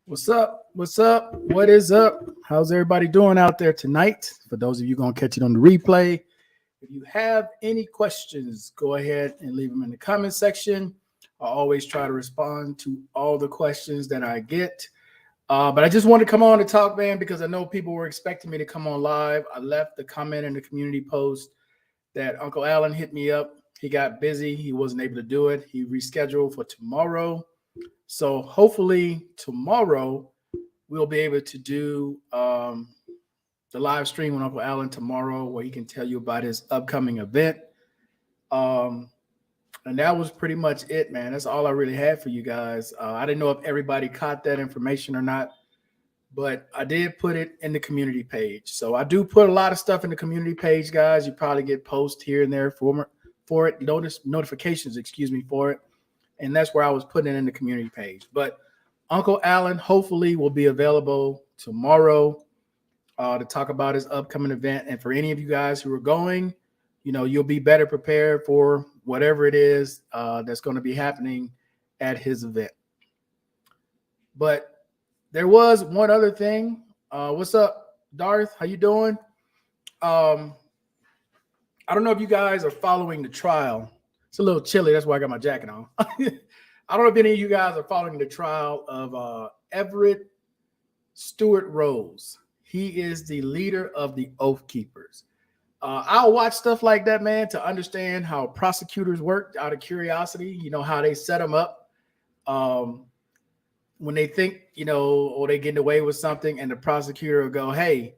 What's up? What's up? What is up? How's everybody doing out there tonight? For those of you going to catch it on the replay, if you have any questions, go ahead and leave them in the comment section. I always try to respond to all the questions that I get. But I just wanted to come on to talk, man, because I know people were expecting me to come on live. I left the comment in the community post that Uncle Alan hit me up. He got busy. He wasn't able to do it. He rescheduled for tomorrow. So hopefully tomorrow we'll be able to do the live stream with Uncle Alan tomorrow where he can tell you about his upcoming event. And that was pretty much it, man. That's all I really had for you guys. I didn't know if everybody caught that information or not, but I did put it in the community page. So I do put a lot of stuff in the community page, guys. You probably get posts here and there for it, notifications, for it. And that's where I was putting it in the community page. But Uncle Alan hopefully will be available tomorrow to talk about his upcoming event. And for any of you guys who are going, you know, you'll be better prepared for whatever it is that's going to be happening at his event. But there was one other thing. What's up, Darth? How you doing? I don't know if you guys are following the trial. It's a little chilly. That's why I got my jacket on. I don't know if any of you guys are following the trial of Everett Stewart Rose. He is the leader of the Oath Keepers. I'll watch stuff like that, man, to understand how prosecutors work out of curiosity, you know, how they set them up. When they think, you know, or they getting away with something and the prosecutor will go, hey,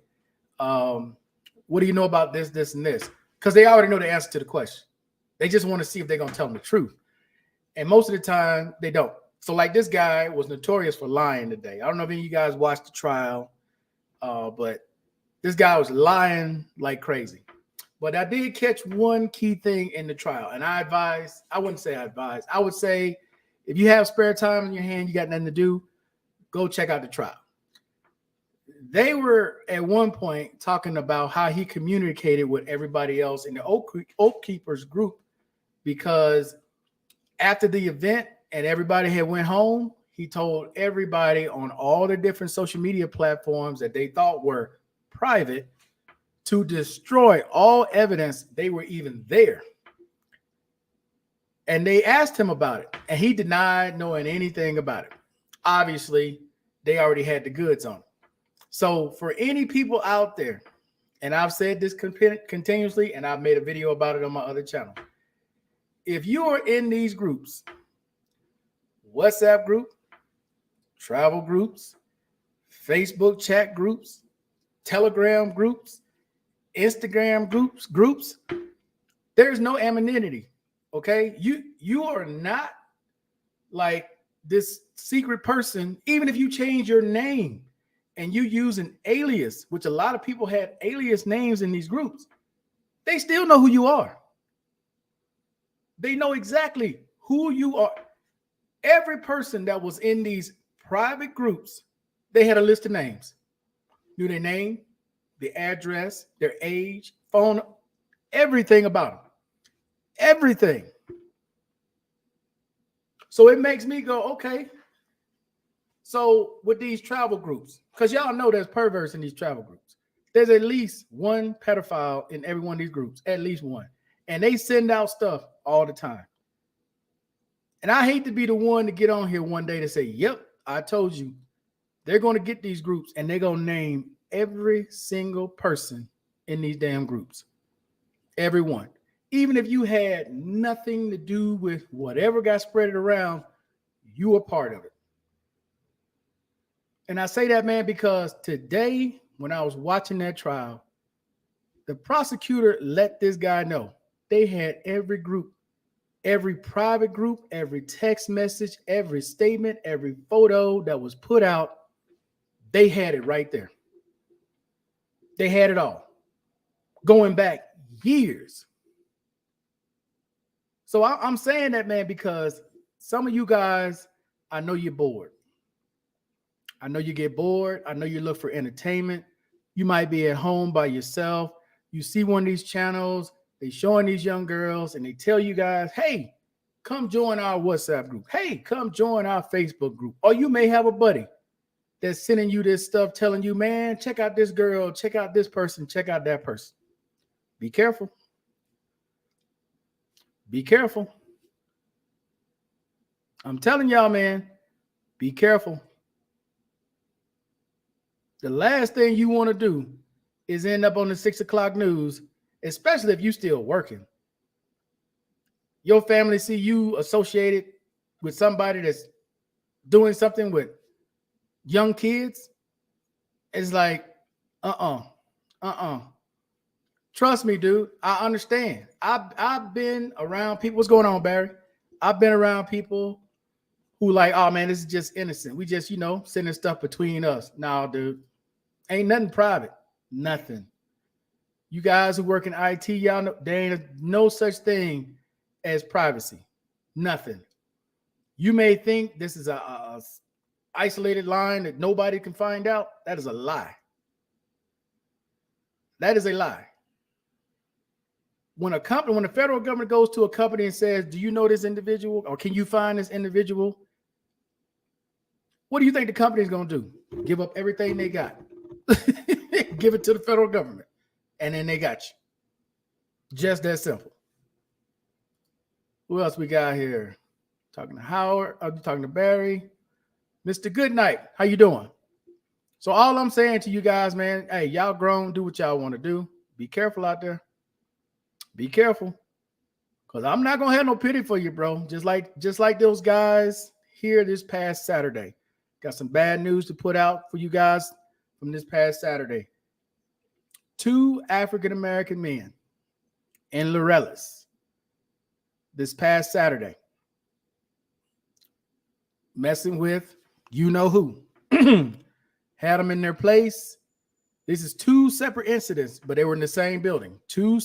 what do you know about this, this, and this? Because they already know the answer to the question. They just want to see if they're going to tell them the truth. And most of the time, they don't. So like this guy was notorious for lying today. I don't know if any of you guys watched the trial, but this guy was lying like crazy. But I did catch one key thing in the trial. And I would say if you have spare time in your hand, you got nothing to do, go check out the trial. They were at one point talking about how he communicated with everybody else in the Oath Keepers group, because after the event and everybody had went home, he told everybody on all the different social media platforms that they thought were private to destroy all evidence they were even there. And they asked him about it, and he denied knowing anything about it. Obviously, they already had the goods on it. So for any people out there, and I've said this continuously, and I've made a video about it on my other channel. If you are in these groups, WhatsApp group, travel groups, Facebook chat groups, Telegram groups, Instagram groups, there's no anonymity, okay? You are not like this secret person, even if you change your name and you use an alias, which a lot of people had alias names in these groups, they still know who you are. They know exactly who you are. Every person that was in these private groups, they had a list of names. Knew their name, the address, their age, phone, everything about them. Everything. So it makes me go, okay. So with these travel groups, because y'all know there's perverts in these travel groups. There's at least one pedophile in every one of these groups, at least one. And they send out stuff all the time. And I hate to be the one to get on here one day to say, yep, I told you. They're going to get these groups and they're going to name every single person in these damn groups. Everyone. Even if you had nothing to do with whatever got spread around, you were part of it. And I say that, man, because today, when I was watching that trial, the prosecutor let this guy know they had every group Every private group, every text message, every statement, every photo that was put out, they had it right there. They had it all. Going back years. So I'm saying that, man, because some of you guys, I know you're bored. I know you get bored. I know you look for entertainment. You might be at home by yourself. You see one of these channels, they showing these young girls, and they tell you guys, hey, come join our WhatsApp group. Hey, come join our Facebook group. Or you may have a buddy that's sending you this stuff, telling you, man, check out this girl, check out this person, check out that person. Be careful. Be careful. I'm telling y'all, man, be careful. The last thing you want to do is end up on the 6 o'clock news, especially if you're still working. Your family see you associated with somebody that's doing something with young kids. It's like, Trust me, dude. I understand. I've been around people. What's going on, Barry? I've been around people who like, oh man, this is just innocent. We just, sending stuff between us. No, dude. Ain't nothing private. Nothing. You guys who work in IT, y'all know there ain't no such thing as privacy. Nothing. You may think this is a isolated line that nobody can find out. That is a lie. That is a lie. When the federal government goes to a company and says, do you know this individual or can you find this individual? What do you think the company is going to do? Give up everything they got. Give it to the federal government. And then they got you. Just that simple. Who else we got here? Talking to Howard. I'm talking to Barry. Mr. Goodnight. How you doing? So all I'm saying to you guys, man, hey, y'all grown. Do what y'all want to do. Be careful out there. Be careful. Because I'm not going to have no pity for you, bro. Just like those guys here this past Saturday. Got some bad news to put out for you guys from this past Saturday. 2 African-American men in Laureles this past Saturday messing with you-know-who. Had them in their place. This is 2 separate incidents, but they were in the same building. 2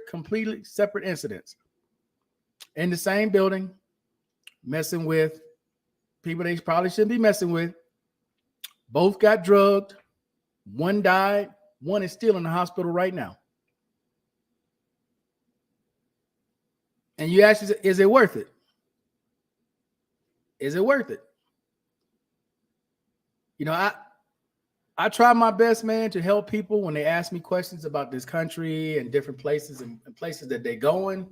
completely separate incidents. In the same building, messing with people they probably shouldn't be messing with. Both got drugged. One died. One is still in the hospital right now. And you ask, is it worth it? Is it worth it? I try my best, man, to help people when they ask me questions about this country and different places and places that they're going,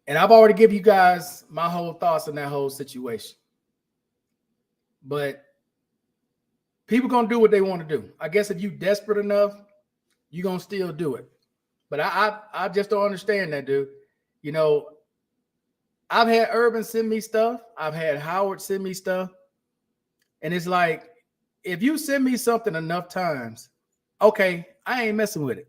And I've already given you guys my whole thoughts on that whole situation. But people going to do what they want to do. I guess if you're desperate enough, you're going to still do it. But I just don't understand that, dude. I've had Urban send me stuff. I've had Howard send me stuff. And it's like, if you send me something enough times, okay, I ain't messing with it.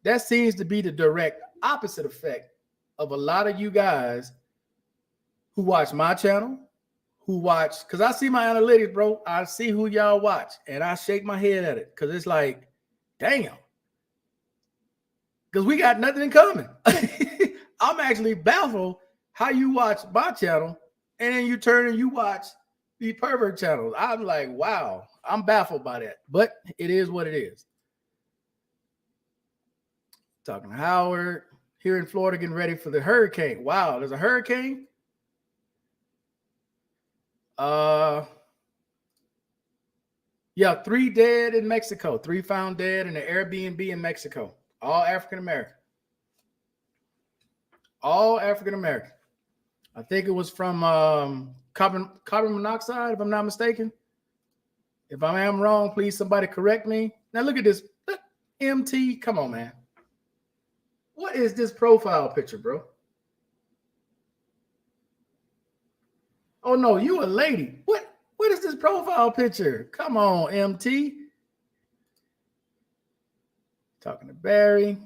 That seems to be the direct opposite effect of a lot of you guys who watch my channel, because I see my analytics, bro. I see who y'all watch, and I shake my head at it because it's like, damn. Because we got nothing in common. I'm actually baffled how you watch my channel, and then you turn and you watch the pervert channels. I'm like, wow, I'm baffled by that. But it is what it is. Talking to Howard here in Florida, getting ready for the hurricane. Wow, there's a hurricane. Yeah, 3 dead in Mexico. 3 found dead in an Airbnb in Mexico. All African American. All African American. I think it was from carbon monoxide, if I'm not mistaken. If I am wrong, please somebody correct me. Now look at this. Look, MT, come on, man. What is this profile picture, bro? Oh no, you a lady. What is this profile picture? Come on, MT. Talking to Barry.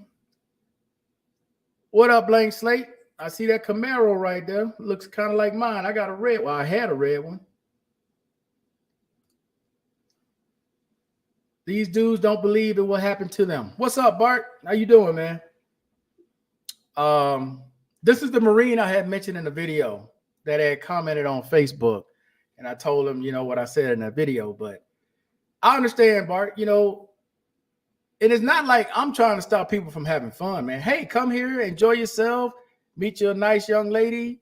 What up, Blank Slate? I see that Camaro right there. Looks kind of like mine. I got a red. Well, I had a red one. These dudes don't believe in what happened to them. What's up, Bart? How you doing, man? This is the Marine I had mentioned in the video that had commented on Facebook. And I told him, what I said in that video. But I understand, Bart. It is not like I'm trying to stop people from having fun, man. Hey, come here, enjoy yourself, meet you a nice young lady.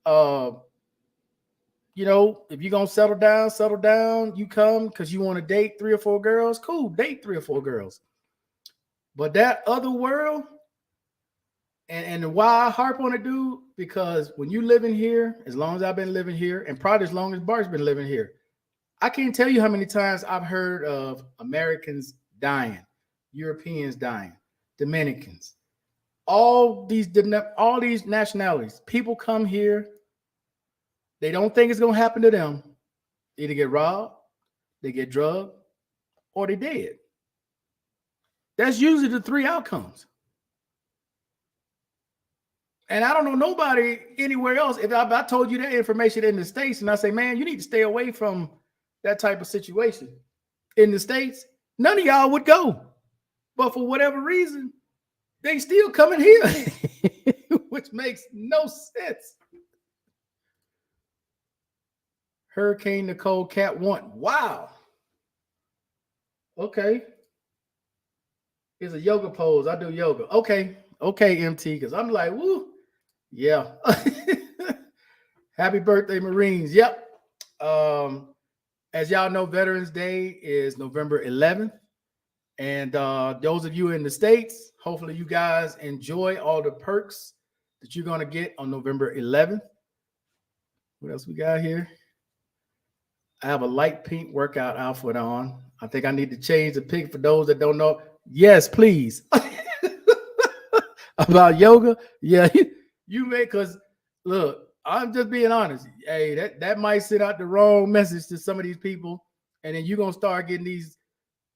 If you're going to settle down, you come because you want to date 3 or 4 girls. Cool, date 3 or 4 girls. But that other world, and why I harp on it, dude, because when you live in here, as long as I've been living here, and probably as long as Bart's been living here, I can't tell you how many times I've heard of Americans dying, Europeans dying, Dominicans, all these nationalities. People come here. They don't think it's going to happen to them. Either get robbed, they get drugged, or they dead. That's usually the 3 outcomes. And I don't know nobody anywhere else. If I told you that information in the States and I say, man, you need to stay away from that type of situation in the States, none of y'all would go. But for whatever reason, they still coming here, which makes no sense. Hurricane Nicole Cat 1. Wow. Okay. It's a yoga pose. I do yoga. Okay, MT, because I'm like, woo. Yeah. Happy birthday, Marines. Yep. As y'all know, Veterans Day is November 11th. And those of you in the States, hopefully you guys enjoy all the perks that you're going to get on November 11th. What else we got here? I have a light pink workout outfit on. I think I need to change the pic for those that don't know. Yes, please. About yoga. Yeah, you may, because look, I'm just being honest. Hey, that might send out the wrong message to some of these people. And then you're going to start getting these,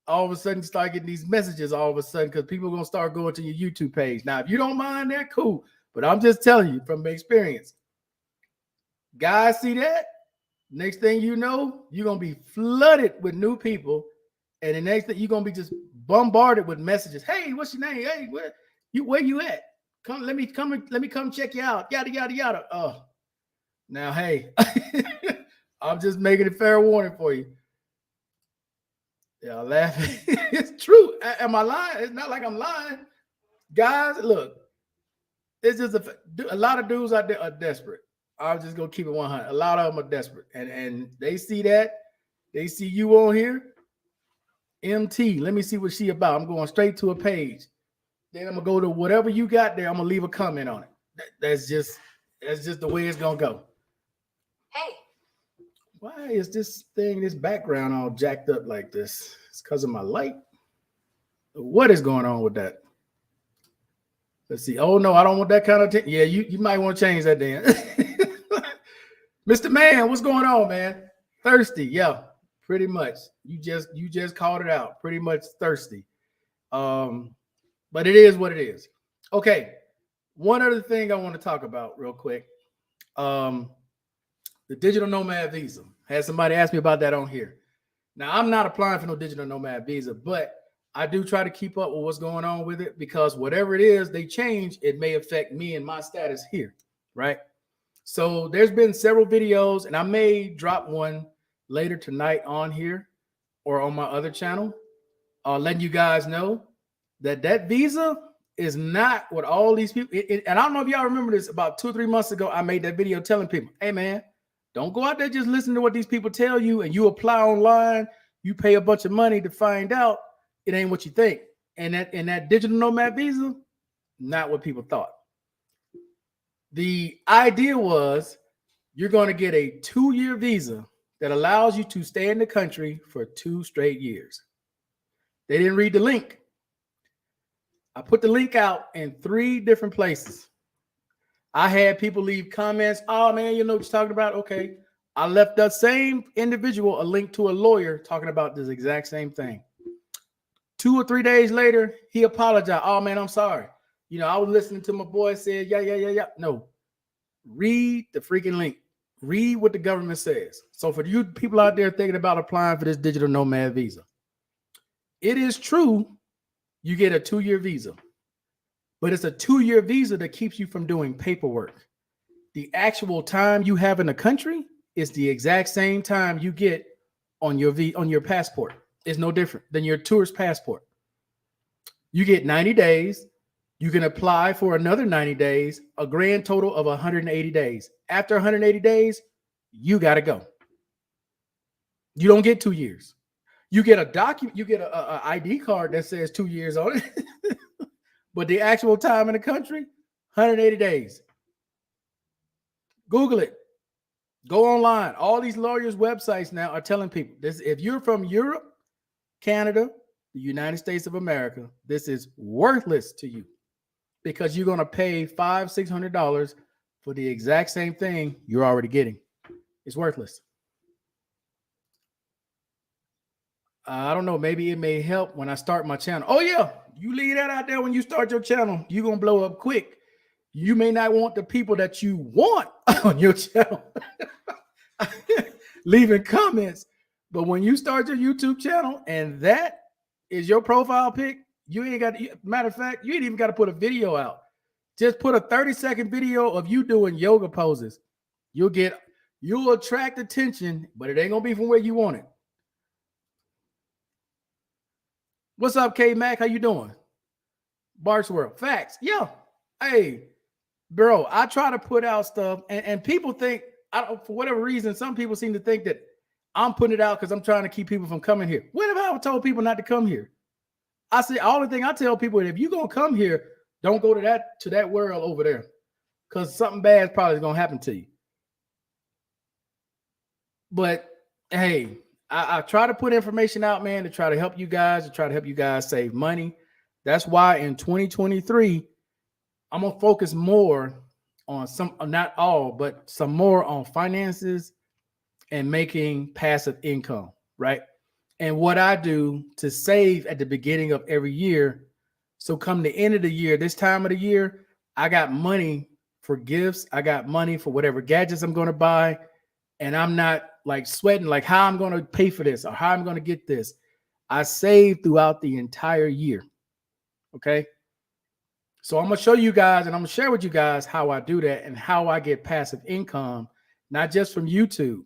all of a sudden start getting these messages all of a sudden, because people are going to start going to your YouTube page. Now, if you don't mind that, cool. But I'm just telling you from experience. Guys see that? Next thing you know, you're going to be flooded with new people. And the next thing, you're going to be just bombarded with messages. Hey, what's your name? Hey, where you at? Let me come check you out. Yada, yada, yada. Now, hey, I'm just making a fair warning for you. Yeah, laughing. It's true. Am I lying? It's not like I'm lying. Guys, look, it's just a lot of dudes out there are desperate. I'm just gonna keep it 100. A lot of them are desperate, and they see that. They see you on here. MT, let me see what she about. I'm going straight to a page. Then I'm gonna go to whatever you got there. I'm gonna leave a comment on it. That's just the way it's gonna go. Hey. Why is this background all jacked up like this? It's because of my light. What is going on with that? Let's see. Oh no, I don't want that kind of thing. Yeah, you might want to change that then. Mr. Man, what's going on, man? Thirsty, yeah, pretty much. You just called it out. Pretty much thirsty. But it is what it is. Okay. One other thing I want to talk about real quick. The digital nomad visa. Had somebody ask me about that on here. Now, I'm not applying for no digital nomad visa, but I do try to keep up with what's going on with it, because whatever it is they change, it may affect me and my status here, right? So there's been several videos, and I may drop one later tonight on here or on my other channel, letting you guys know that visa is not what all these people, and I don't know if y'all remember this, about 2 or 3 months ago, I made that video telling people, hey man, don't go out there just listen to what these people tell you and you apply online, you pay a bunch of money to find out it ain't what you think. And that digital nomad visa, not what people thought. The idea was you're going to get a 2-year visa that allows you to stay in the country for 2 straight years. They didn't read the link. I put the link out in 3 different places. I had people leave comments. Oh man, you know what you're talking about? Okay. I left that same individual a link to a lawyer talking about this exact same thing. 2 or 3 days later, he apologized. Oh man, I'm sorry. I was listening to my boy said, yeah. No, read the freaking link. Read what the government says. So for you people out there thinking about applying for this digital nomad visa, it is true you get a 2-year visa, but it's a 2-year visa that keeps you from doing paperwork. The actual time you have in the country is the exact same time you get on your passport. It's no different than your tourist passport. You get 90 days. You can apply for another 90 days, a grand total of 180 days. After 180 days, you got to go. You don't get 2 years. You get a document, you get a ID card that says 2 years on it. But the actual time in the country, 180 days. Google it. Go online. All these lawyers' websites now are telling people this: if you're from Europe, Canada, the United States of America, this is worthless to you because you're going to pay $500-$600 for the exact same thing you're already getting. It's worthless. I don't know. Maybe it may help when I start my channel. Oh, yeah. You leave that out there when you start your channel. You're going to blow up quick. You may not want the people that you want on your channel leaving comments. But when you start your YouTube channel and that is your profile pic, you ain't got to, matter of fact, you ain't even got to put a video out. Just put a 30-second video of you doing yoga poses. You'll attract attention, but it ain't going to be from where you want it. What's up, K-Mac? How you doing? Bart's World. Facts. Yeah. Hey, bro, I try to put out stuff, and people think, for whatever reason, some people seem to think that I'm putting it out because I'm trying to keep people from coming here. When have I told people not to come here? I say, all the thing I tell people is if you're going to come here, don't go to that world over there because something bad probably is going to happen to you. But, hey, I try to put information out, man, to try to help you guys, save money. That's why in 2023, I'm going to focus more on not all, but some more on finances and making passive income, right? And what I do to save at the beginning of every year. So come the end of the year, this time of the year, I got money for gifts. I got money for whatever gadgets I'm going to buy. And I'm not like sweating, like how I'm going to pay for this or how I'm going to get this. I save throughout the entire year. Okay. So I'm going to show you guys and I'm going to share with you guys how I do that and how I get passive income, not just from YouTube,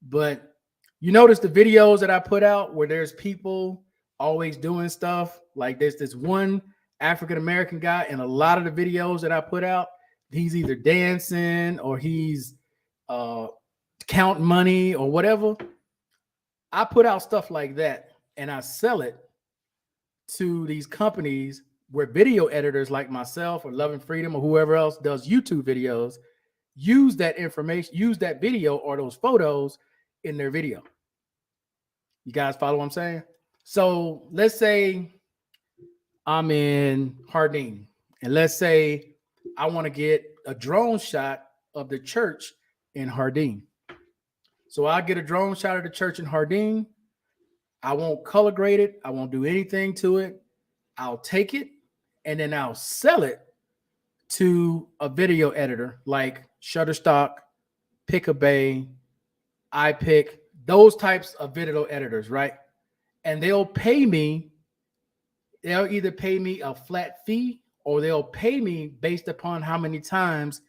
but you notice the videos that I put out where there's people always doing stuff. Like there's this one African-American guy in a lot of the videos that I put out. He's either dancing or he's counting money or whatever. I put out stuff like that and I sell it to these companies where video editors like myself or Love and Freedom or whoever else does YouTube videos use that information, use that video or those photos in their video. You guys follow what I'm saying? So let's say I'm in Hardin and let's say I want to get a drone shot of the church in Hardin. So I'll get a drone shot of the church in Hardin. I won't color grade it. I won't do anything to it. I'll take it and then I'll sell it to a video editor like Shutterstock, Picabay, iPic, those types of video editors, right? And they'll pay me. They'll either pay me a flat fee or they'll pay me based upon how many times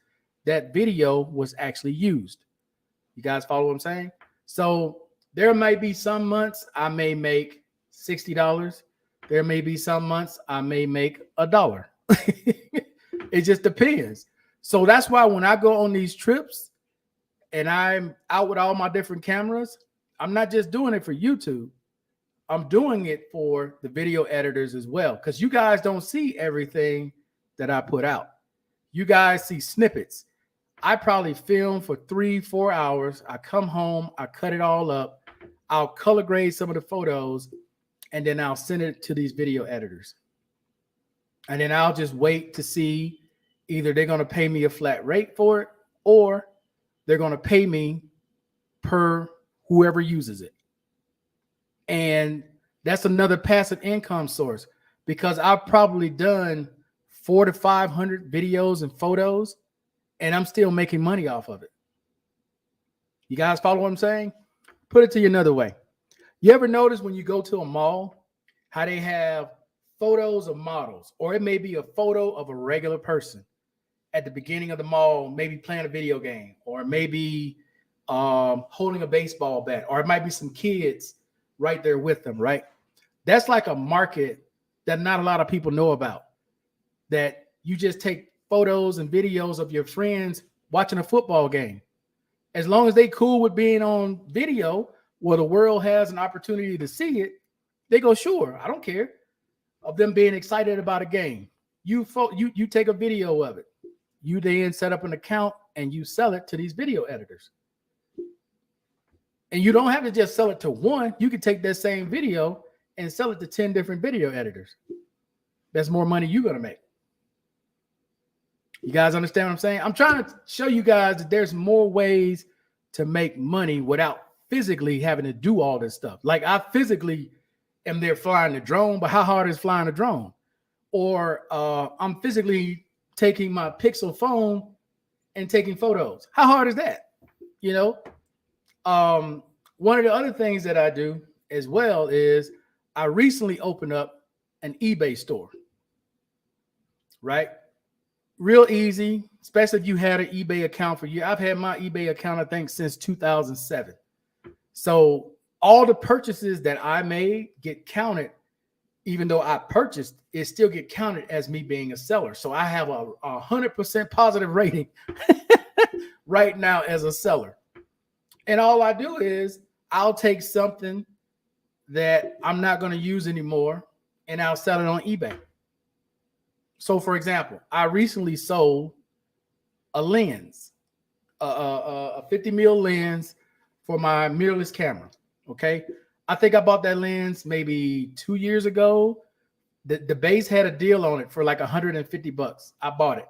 that video was actually used. You guys follow what I'm saying? So there might be some months I may make $60. There may be some months I may make $1. It just depends. So that's why when I go on these trips and I'm out with all my different cameras, I'm not just doing it for YouTube. I'm doing it for the video editors as well, because you guys don't see everything that I put out. You guys see snippets. I probably film for 3-4 hours. I come home, I cut it all up. I'll color grade some of the photos, and then I'll send it to these video editors. And then I'll just wait to see either they're going to pay me a flat rate for it or they're going to pay me per whoever uses it. And that's another passive income source because I've probably done 400 to 500 videos and photos, and I'm still making money off of it. You guys follow what I'm saying? Put it to you another way. You ever notice when you go to a mall how they have photos of models, or it may be a photo of a regular person at the beginning of the mall, maybe playing a video game, or maybe holding a baseball bat, or it might be some kids right there with them, right? That's like a market that not a lot of people know about, that you just take photos and videos of your friends watching a football game. As long as they cool with being on video where the world has an opportunity to see it, they go, sure, I don't care, of them being excited about a game. You take a video of it. You then set up an account and you sell it to these video editors. And you don't have to just sell it to one. You can take that same video and sell it to 10 different video editors. That's more money you're going to make. You guys understand what I'm saying? I'm trying to show you guys that there's more ways to make money without physically having to do all this stuff. Like, I physically am there flying the drone, but how hard is flying a drone? Or I'm physically taking my Pixel phone and taking photos. How hard is that? You know, one of the other things that I do as well is I recently opened up an eBay store, right? Real easy, especially if you had an eBay account for you. I've had my eBay account, I think, since 2007. So all the purchases that I made get counted. Even though I purchased, it still get counted as me being a seller. So I have a 100% positive rating right now as a seller. And all I do is I'll take something that I'm not going to use anymore and I'll sell it on eBay. So, for example, I recently sold a lens, a 50 mil lens for my mirrorless camera. Okay. I think I bought that lens maybe 2 years ago. The base had a deal on it for like $150. I bought it.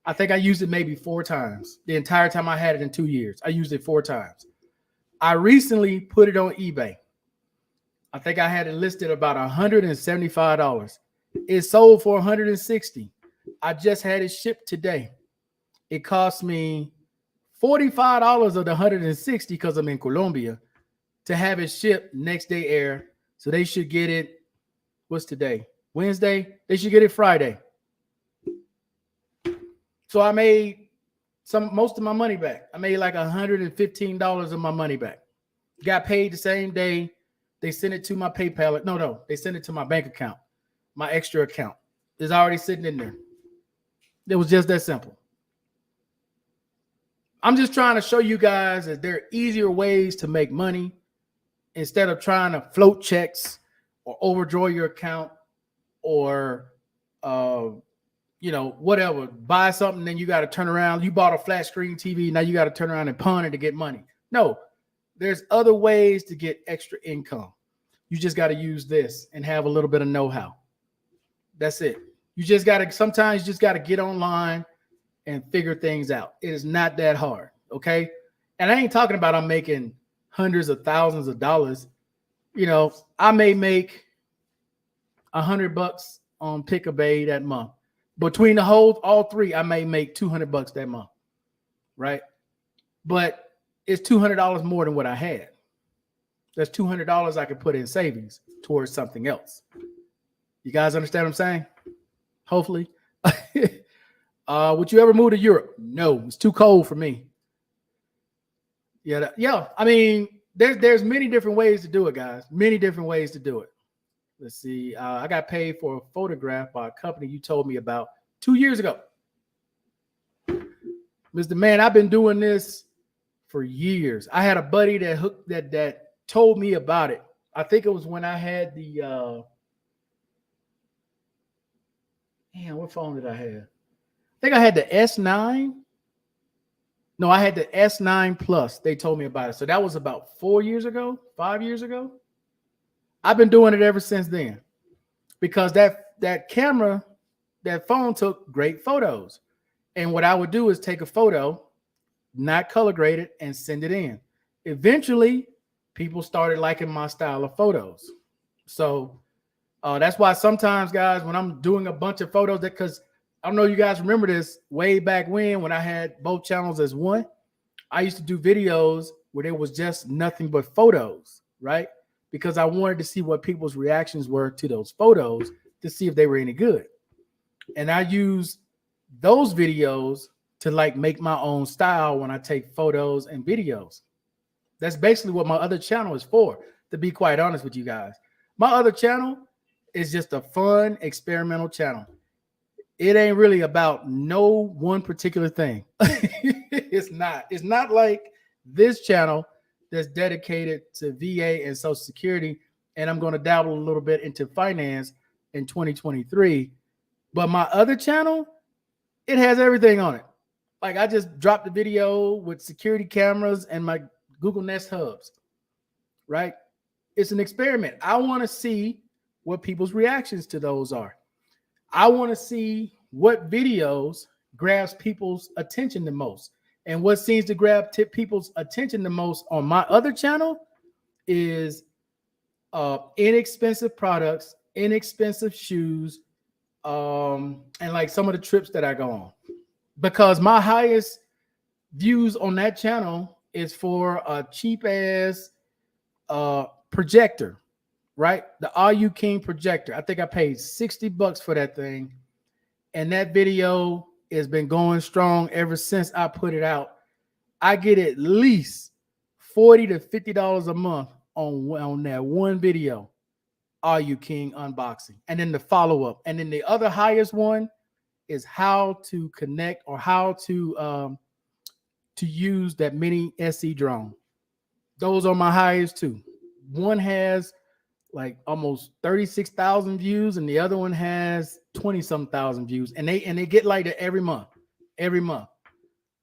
I think I used it maybe 4 times. The entire time I had it in 2 years, I used it 4 times. I recently put it on eBay. I think I had it listed about $175. It sold for $160. I just had it shipped today. It cost me $45 of the $160 because I'm in Colombia to have it shipped next day air. So they should get it. What's today? Wednesday. They should get it Friday. So I made most of my money back. I made like $115 of my money back. Got paid the same day. They sent it to my PayPal. No, they sent it to my bank account. My extra account is already sitting in there. It was just that simple. I'm just trying to show you guys that there are easier ways to make money instead of trying to float checks or overdraw your account or, whatever. Buy something, then you got to turn around. You bought a flat screen TV. Now you got to turn around and pawn it to get money. No, there's other ways to get extra income. You just got to use this and have a little bit of know-how. That's it. Sometimes you just got to get online and figure things out. It is not that hard. Okay. And I ain't talking about I'm making hundreds of thousands of dollars. You know, I may make $100 on Pick-a-Bay that month. Between all three, I may make $200 that month. Right. But it's $200 more than what I had. That's $200 I could put in savings towards something else. You guys understand what I'm saying? Hopefully. Would you ever move to Europe? No, it's too cold for me. Yeah. I mean, there's many different ways to do it, guys. Many different ways to do it. Let's see. I got paid for a photograph by a company you told me about 2 years ago. Mr. Man, I've been doing this for years. I had a buddy that told me about it. I think it was when I had the what phone did I have? I think I had the S9. No, I had the S9 Plus. They told me about it. So that was about 4 years ago, 5 years ago. I've been doing it ever since then because that camera, that phone took great photos. And what I would do is take a photo, not color grade it, and send it in. Eventually, people started liking my style of photos. So that's why sometimes, guys, when I'm doing a bunch of photos, because I don't know if you guys remember this way back when I had both channels as one. I used to do videos where there was just nothing but photos, right? Because I wanted to see what people's reactions were to those photos to see if they were any good. And I use those videos to like make my own style when I take photos and videos. That's basically what my other channel is for, to be quite honest with you guys. My other channel is just a fun experimental channel. It ain't really about no one particular thing. It's not. It's not like this channel that's dedicated to VA and Social Security. And I'm going to dabble a little bit into finance in 2023. But my other channel, it has everything on it. Like I just dropped a video with security cameras and my Google Nest hubs, right? It's an experiment. I want to see what people's reactions to those are. I want to see what videos grabs people's attention the most. And what seems to grab people's attention the most on my other channel is inexpensive products, inexpensive shoes, and like some of the trips that I go on. Because my highest views on that channel is for a cheap ass projector, right? The RU King projector. I think I paid $60 for that thing. And that video has been going strong ever since I put it out. I get at least $40 to $50 a month on that one video, RU King unboxing. And then the follow-up. And then the other highest one is how to connect or how to use that mini SE drone. Those are my highest too. One has like almost 36,000 views and the other one has 20-some thousand views, and they get like that every month.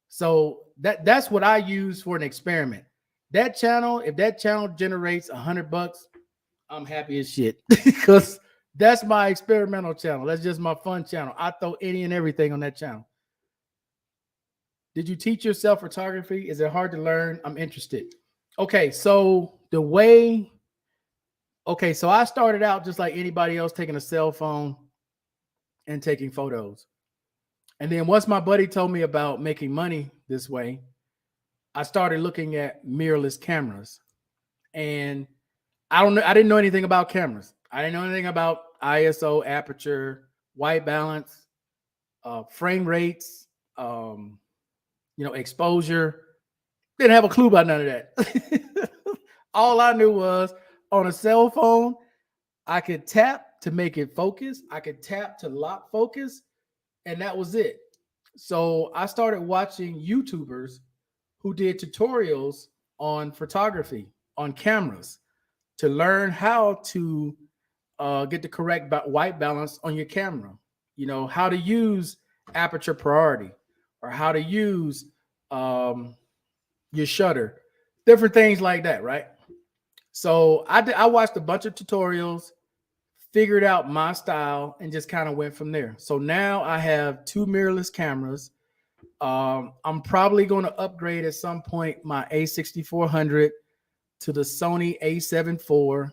So that's what I use for an experiment. That channel, if that channel generates $100, I'm happy as shit because that's my experimental channel. That's just my fun channel. I throw any and everything on that channel. Did you teach yourself photography? Is it hard to learn? I'm interested. Okay, so so I started out just like anybody else, taking a cell phone and taking photos. And then once my buddy told me about making money this way, I started looking at mirrorless cameras. And I didn't know anything about cameras. I didn't know anything about ISO, aperture, white balance, frame rates, exposure. Didn't have a clue about none of that. All I knew was on a cell phone, I could tap to make it focus. I could tap to lock focus, and that was it. So I started watching YouTubers who did tutorials on photography, on cameras, to learn how to get the correct white balance on your camera. You know, how to use aperture priority or how to use your shutter, different things like that, right? So I watched a bunch of tutorials, figured out my style, and just kind of went from there. So now I have 2 mirrorless cameras. I'm probably going to upgrade at some point my A6400 to the Sony A7 IV,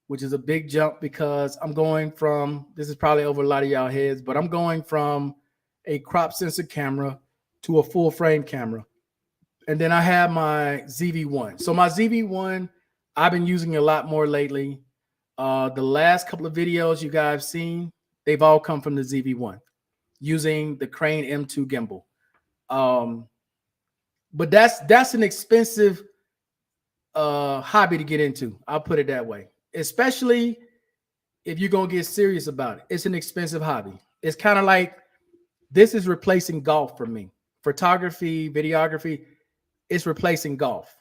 which is a big jump because I'm going from, this is probably over a lot of y'all heads, but I'm going from a crop sensor camera to a full frame camera. And then I have my ZV-1. So my ZV-1, I've been using a lot more lately. The last couple of videos you guys seen, they've all come from the ZV-1 using the Crane M2 gimbal. But that's an expensive hobby to get into. I'll put it that way, especially if you're going to get serious about it. It's an expensive hobby. It's kind of like this is replacing golf for me. Photography, videography, it's replacing golf.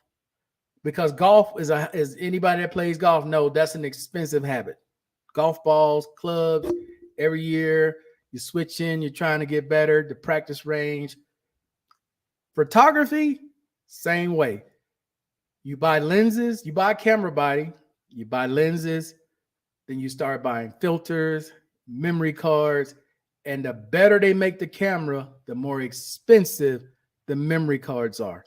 Because golf is anybody that plays golf know that's an expensive habit. Golf balls, clubs, every year you switch in, you're trying to get better, the practice range. Photography, same way. You buy lenses, you buy a camera body, you buy lenses, then you start buying filters, memory cards, and the better they make the camera, the more expensive the memory cards are.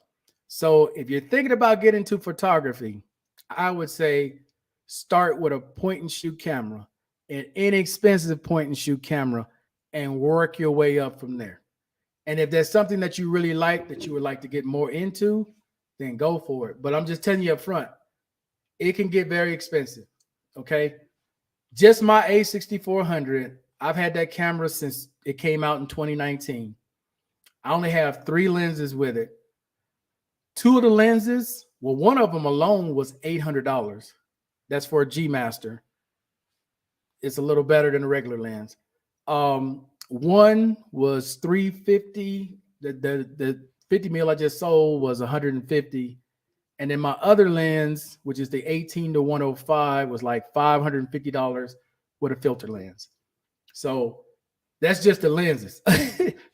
So if you're thinking about getting into photography, I would say start with a point and shoot camera, an inexpensive point and shoot camera, and work your way up from there. And if there's something that you really like that you would like to get more into, then go for it. But I'm just telling you up front, it can get very expensive. Okay. Just my A6400, I've had that camera since it came out in 2019. I only have 3 lenses with it. 2 of the lenses, well, one of them alone was $800. That's for a G Master. It's a little better than a regular lens. One was $350. The 50 mil I just sold was $150. And then my other lens, which is the 18-105, was like $550 with a filter lens. So that's just the lenses.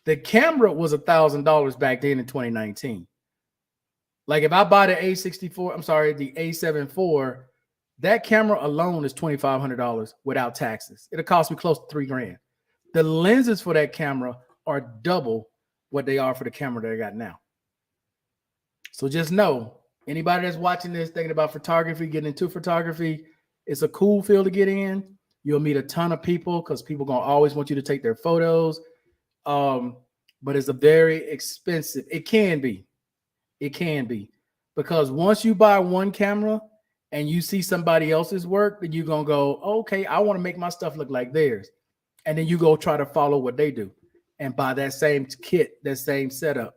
The camera was $1,000 back then in 2019. Like if I buy the the A7 IV, that camera alone is $2,500 without taxes. It'll cost me close to $3,000. The lenses for that camera are double what they are for the camera that I got now. So just know, anybody that's watching this, thinking about photography, getting into photography, it's a cool field to get in. You'll meet a ton of people because people are going to always want you to take their photos. But it's a very expensive. It can be because once you buy one camera and you see somebody else's work, then you're going to go, okay, I want to make my stuff look like theirs. And then you go try to follow what they do and buy that same kit, that same setup.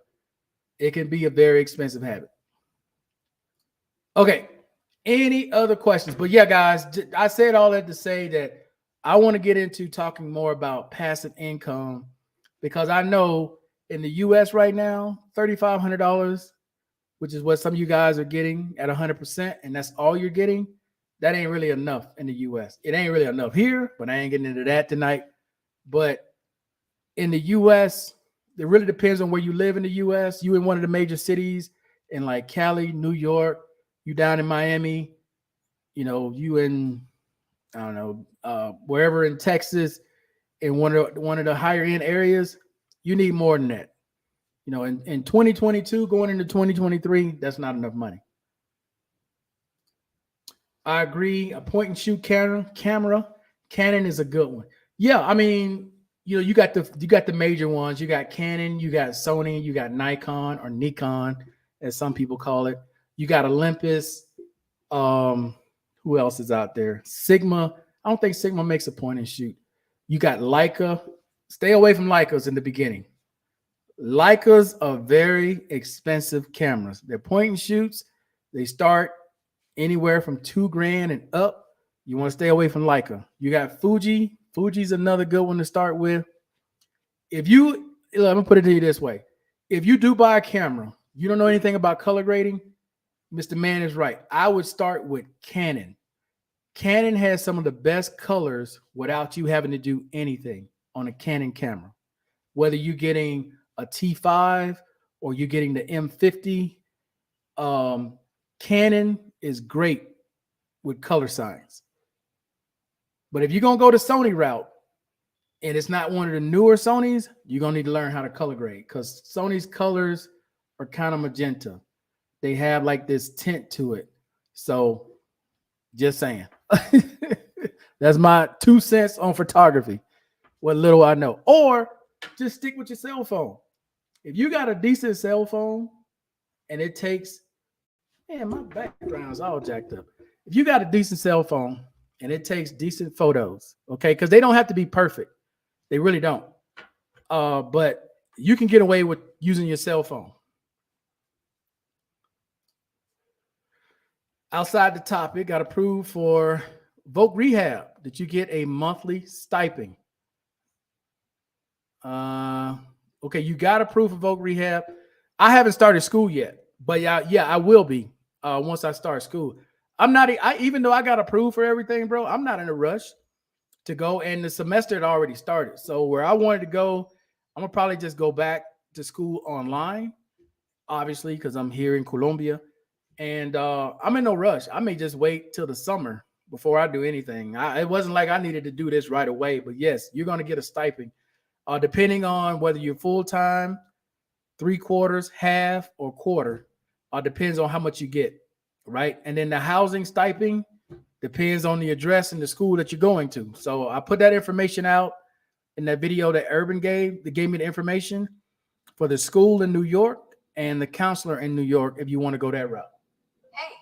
It can be a very expensive habit. Okay. Any other questions? But yeah, guys, I said all that to say that I want to get into talking more about passive income because I know in the US right now, $3,500, which is what some of you guys are getting at 100%, and that's all you're getting. That ain't really enough in the US. It ain't really enough here, but I ain't getting into that tonight. But in the US, it really depends on where you live in the US. You in one of the major cities in like Cali, New York, you down in Miami, you know, you in, I don't know, wherever in Texas, in one of the higher end areas, you need more than that. You know, in 2022, going into 2023, that's not enough money. I agree. A point and shoot camera, Canon is a good one. Yeah, I mean, you know, you got the major ones. You got Canon, you got Sony, you got Nikon or Nikon, as some people call it. You got Olympus. Who else is out there? Sigma. I don't think Sigma makes a point and shoot. You got Leica. Stay away from Leicas in the beginning. Leicas are very expensive cameras. They're point and shoots. They start anywhere from $2,000 and up. You want to stay away from Leica. You got Fuji. Fuji's another good one to start with. Let me put it to you this way. If you do buy a camera, you don't know anything about color grading, Mr. Man is right. I would start with Canon. Canon has some of the best colors without you having to do anything on a Canon camera. Whether you're getting a T5 or you're getting the M50, Canon is great with color science. But if you're going to go the Sony route and it's not one of the newer Sonys, you're going to need to learn how to color grade because Sony's colors are kind of magenta. They have like this tint to it. So just saying. That's my 2 cents on photography. What little I know. Or just stick with your cell phone. If you got a decent cell phone and it takes, man, my background's all jacked up. If you got a decent cell phone and it takes decent photos, okay, because they don't have to be perfect. They really don't. But you can get away with using your cell phone. Outside the topic, got approved for Voc Rehab. Did you get a monthly stipend? Okay, you got approved for Voc Rehab. I haven't started school yet, but yeah, I will be once I start school. Even though I got approved for everything, bro, I'm not in a rush to go, and the semester had already started. So where I wanted to go, I'm gonna probably just go back to school online, obviously, because I'm here in Colombia. And I'm in no rush. I may just wait till the summer before I do anything. It wasn't like I needed to do this right away. But yes, you're going to get a stipend. Depending on whether you're full-time, 3/4, half, or quarter. Depends on how much you get, right? And then the housing stipend depends on the address and the school that you're going to. So I put that information out in that video that Urban gave, that gave me the information for the school in New York and the counselor in New York if you want to go that route. Hey.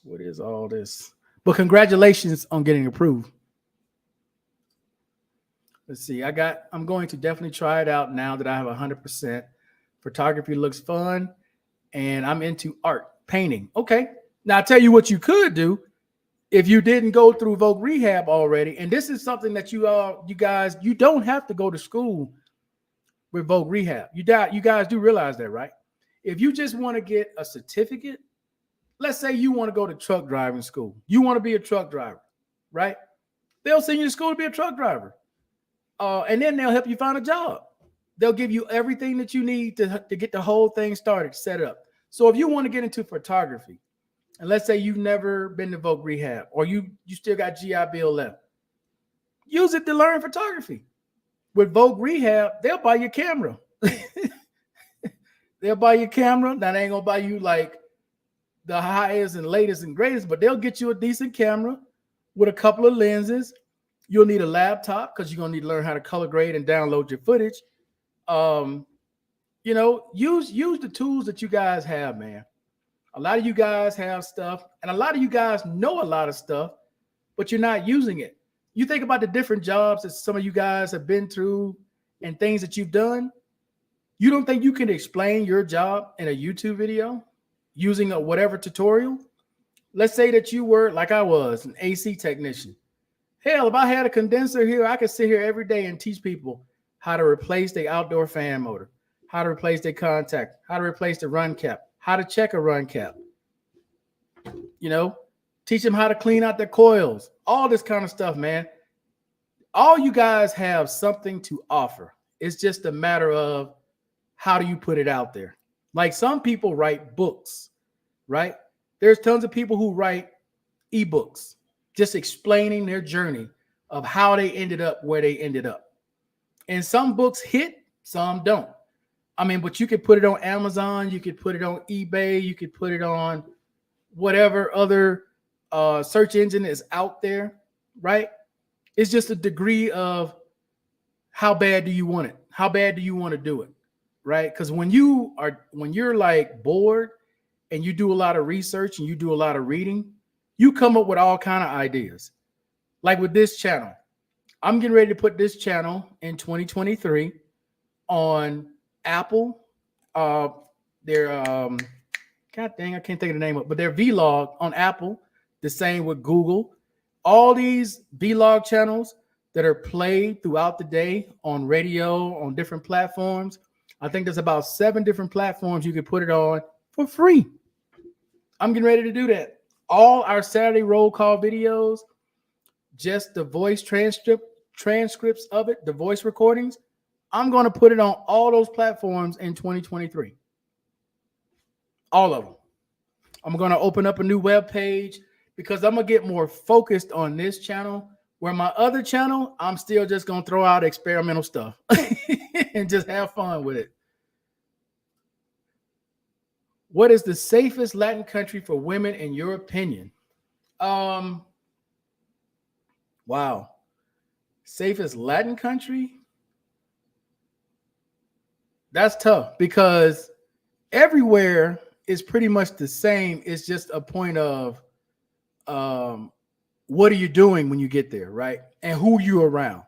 What is all this? But congratulations on getting approved. Let's see. I'm going to definitely try it out now that I have 100%. Photography looks fun, and I'm into art, painting. Okay. Now I'll tell you what you could do if you didn't go through Voc Rehab already. And this is something that you guys, you don't have to go to school with Voc Rehab. You guys do realize that, right? If you just want to get a certificate, let's say you want to go to truck driving school. You want to be a truck driver, right? They'll send you to school to be a truck driver. And then they'll help you find a job. They'll give you everything that you need to get the whole thing started, set up. So if you want to get into photography, and let's say you've never been to Voc Rehab, or you still got GI Bill left, use it to learn photography. With Voc Rehab, they'll buy your camera. They'll buy your camera. Now, they ain't going to buy you like the highest and latest and greatest, but they'll get you a decent camera with a couple of lenses. You'll need a laptop because you're going to need to learn how to color grade and download your footage. You know, use the tools that you guys have, man. A lot of you guys have stuff, and a lot of you guys know a lot of stuff, but you're not using it. You think about the different jobs that some of you guys have been through and things that you've done. You don't think you can explain your job in a YouTube video using a whatever tutorial? Let's say that you were, like I was, an AC technician. Hell, if I had a condenser here, I could sit here every day and teach people how to replace the outdoor fan motor, how to replace their contact, how to replace the run cap, how to check a run cap. You know, teach them how to clean out their coils, all this kind of stuff, man. All you guys have something to offer. It's just a matter of how do you put it out there? Like some people write books, right? There's tons of people who write ebooks, just explaining their journey of how they ended up where they ended up. And some books hit, some don't. I mean, but you could put it on Amazon, you could put it on eBay, you could put it on whatever other search engine is out there, right? It's just a degree of how bad do you want it? How bad do you want to do it, right? Because when you're like bored and you do a lot of research and you do a lot of reading, you come up with all kind of ideas. Like with this channel, I'm getting ready to put this channel in 2023 on Apple. Their God dang, I can't think of the name of it, but their vlog on Apple. The same with Google. All these vlog channels that are played throughout the day on radio, on different platforms. I think there's about 7 different platforms you can put it on for free. I'm getting ready to do that. All our Saturday roll call videos, just the voice transcripts of it, the voice recordings. I'm going to put it on all those platforms in 2023. All of them. I'm going to open up a new web page because I'm going to get more focused on this channel, where my other channel, I'm still just going to throw out experimental stuff and just have fun with it. What is the safest Latin country for women in your opinion? Wow. Safest Latin country? That's tough because everywhere is pretty much the same. It's just a point of what are you doing when you get there, right? And who you around.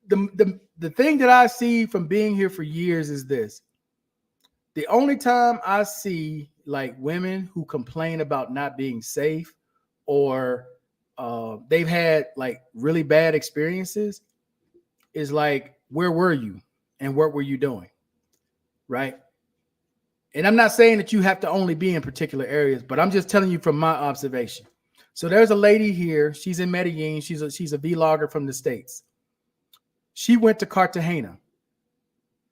The thing that I see from being here for years is this. The only time I see like women who complain about not being safe or they've had like really bad experiences is like, where were you and what were you doing? Right. And I'm not saying that you have to only be in particular areas, but I'm just telling you from my observation. So there's a lady here. She's in Medellin. She's a vlogger from the States. She went to Cartagena.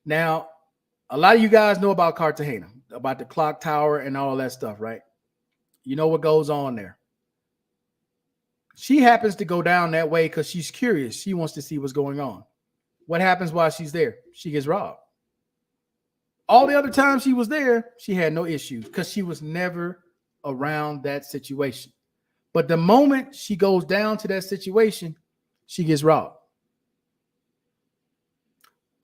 Now, a lot of you guys know about Cartagena, about the clock tower and all that stuff, right? You know what goes on there. She happens to go down that way because she's curious. She wants to see what's going on. What happens while she's there? She gets robbed. All the other times she was there, she had no issues because she was never around that situation. But the moment she goes down to that situation, she gets robbed.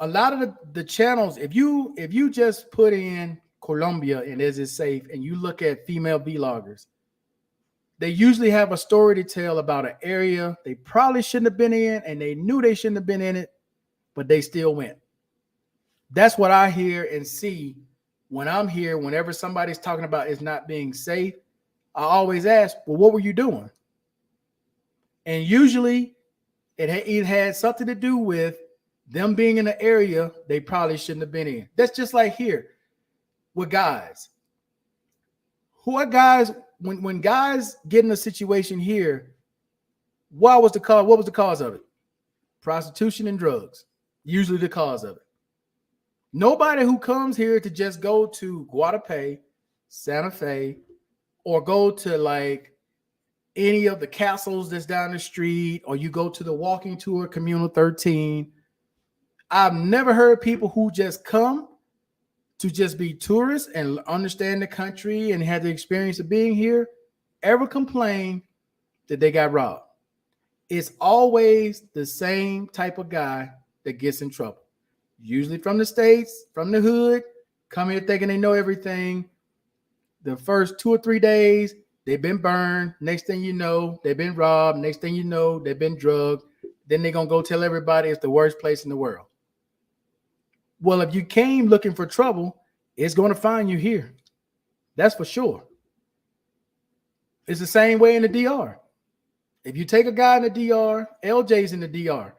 a lot of the channels, if you just put in Colombia and is it safe, and you look at female vloggers, they usually have a story to tell about an area they probably shouldn't have been in, and they knew they shouldn't have been in it, but they still went. That's what I hear and see when I'm here. Whenever somebody's talking about it's not being safe, I always ask, well, what were you doing? And usually it had something to do with them being in an area they probably shouldn't have been in. That's just like here with guys. Who are guys, when guys get in a situation here, what was the cause of it? Prostitution and drugs. Usually the cause of it. Nobody who comes here to just go to Guadalupe, Santa Fe, or go to like any of the castles that's down the street, or you go to the walking tour, Communal 13. I've never heard people who just come to just be tourists and understand the country and have the experience of being here ever complain that they got robbed. It's always the same type of guy that gets in trouble. Usually from the States, from the hood, come here thinking they know everything. The first 2 or 3 days, they've been burned. Next thing you know, they've been robbed. Next thing you know, they've been drugged. Then they're going to go tell everybody it's the worst place in the world. Well, if you came looking for trouble, it's going to find you here. That's for sure. It's the same way in the DR. If you take a guy in the DR, LJ's in the DR.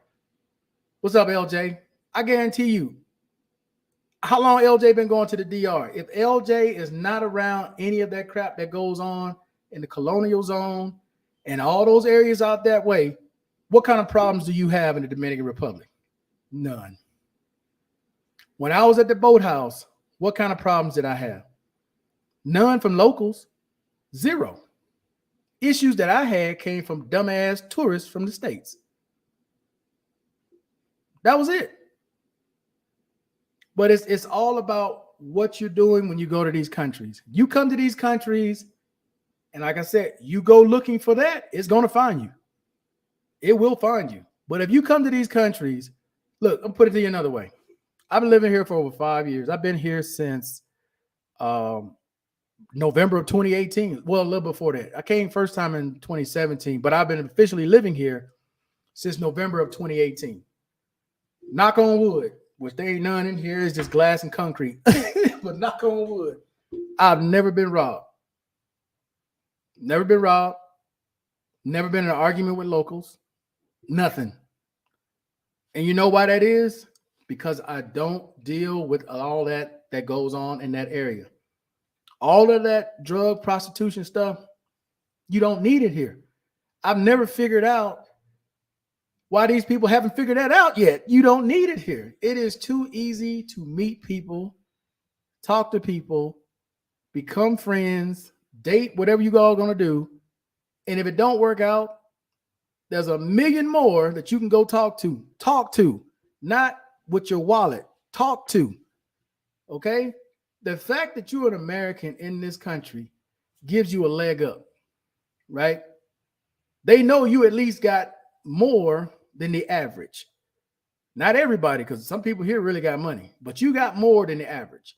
What's up, LJ? I guarantee you, how long LJ been going to the DR? If LJ is not around any of that crap that goes on in the colonial zone and all those areas out that way, what kind of problems do you have in the Dominican Republic? None. When I was at the boathouse, what kind of problems did I have? None from locals. Zero. Issues that I had came from dumbass tourists from the States. That was it. But it's all about what you're doing when you go to these countries. You come to these countries, and like I said, you go looking for that, it's going to find you. It will find you. But if you come to these countries, look, I'll put it to you another way. I've been living here for over 5 years. I've been here since November of 2018. Well, a little before that. I came first time in 2017, but I've been officially living here since November of 2018. Knock on wood. Which there ain't none in here. It's just glass and concrete. But knock on wood, I've never been robbed. Never been robbed. Never been in an argument with locals. Nothing. And you know why that is? Because I don't deal with all that goes on in that area. All of that drug, prostitution stuff, you don't need it here. I've never figured out why these people haven't figured that out yet. You don't need it here. It is too easy to meet people, talk to people, become friends, date, whatever you all going to do. And if it don't work out, there's a million more that you can go talk to. Talk to, not with your wallet. Talk to. Okay? The fact that you're an American in this country gives you a leg up, right? They know you at least got more than the average. Not everybody, because some people here really got money, but you got more than the average.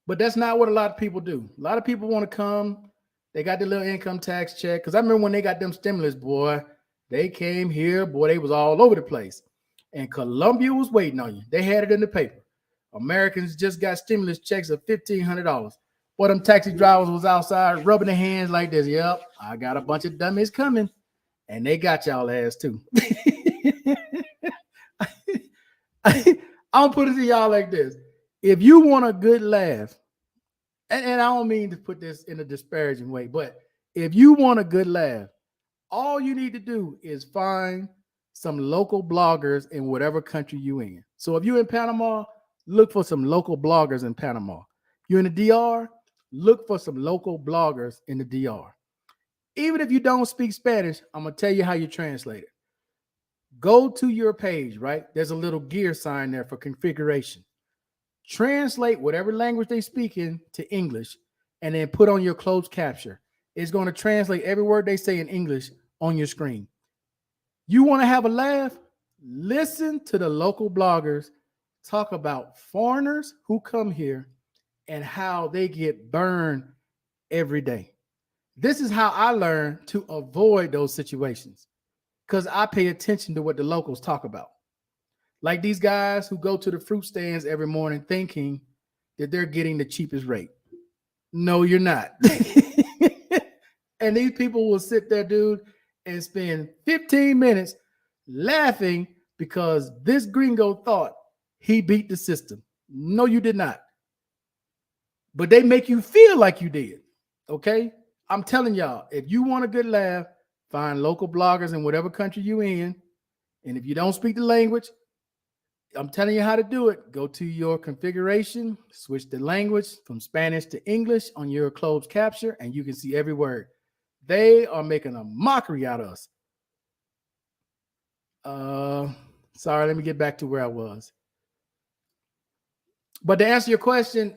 But that's not what a lot of people do. A lot of people want to come. They got the little income tax check. Because I remember when they got them stimulus, boy, they came here, boy, they was all over the place. And Colombia was waiting on you. They had it in the paper. Americans just got stimulus checks of $1,500. Boy, them taxi drivers was outside rubbing their hands like this. Yep, I got a bunch of dummies coming. And they got y'all ass too. I'll put it to y'all like this. If you want a good laugh, and I don't mean to put this in a disparaging way, but if you want a good laugh, all you need to do is find some local bloggers in whatever country you're in. So if you're in Panama, look for some local bloggers in Panama. You're in the DR, look for some local bloggers in the DR. Even if you don't speak Spanish, I'm going to tell you how you translate it. Go to your page, right? There's a little gear sign there for configuration. Translate whatever language they speak in to English and then put on your closed capture. It's going to translate every word they say in English on your screen. You want to have a laugh? Listen to the local bloggers talk about foreigners who come here and how they get burned every day. This is how I learned to avoid those situations because I pay attention to what the locals talk about. Like these guys who go to the fruit stands every morning thinking that they're getting the cheapest rate. No, you're not. And these people will sit there, dude, and spend 15 minutes laughing because this gringo thought he beat the system. No, you did not. But they make you feel like you did. Okay? I'm telling y'all, if you want a good laugh, find local bloggers in whatever country you're in. And if you don't speak the language, I'm telling you how to do it. Go to your configuration, switch the language from Spanish to English on your closed capture, and you can see every word. They are making a mockery out of us. Sorry, let me get back to where I was. But to answer your question,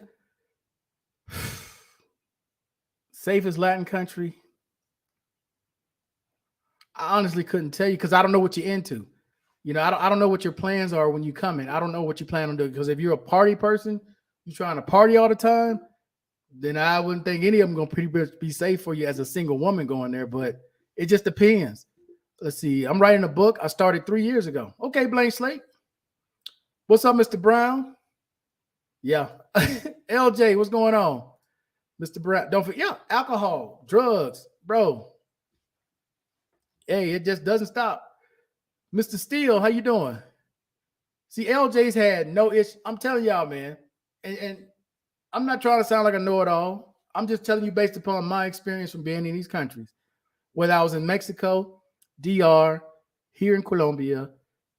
safest Latin country, I honestly couldn't tell you because I don't know what you're into. You know, I don't know what your plans are when you come in. I don't know what you plan on doing because if you're a party person, you're trying to party all the time, then I wouldn't think any of them going to pretty much be safe for you as a single woman going there. But it just depends. Let's see. I'm writing a book. I started 3 years ago. Okay, blank slate. What's up, Mr. Brown? Yeah. LJ, what's going on? Mr. Brown, don't forget, yeah, alcohol, drugs, bro. Hey, it just doesn't stop. Mr. Steele, how you doing? See, LJ's had no issue. I'm telling y'all, man, and I'm not trying to sound like a know-it-all. I'm just telling you based upon my experience from being in these countries. Whether I was in Mexico, DR, here in Colombia,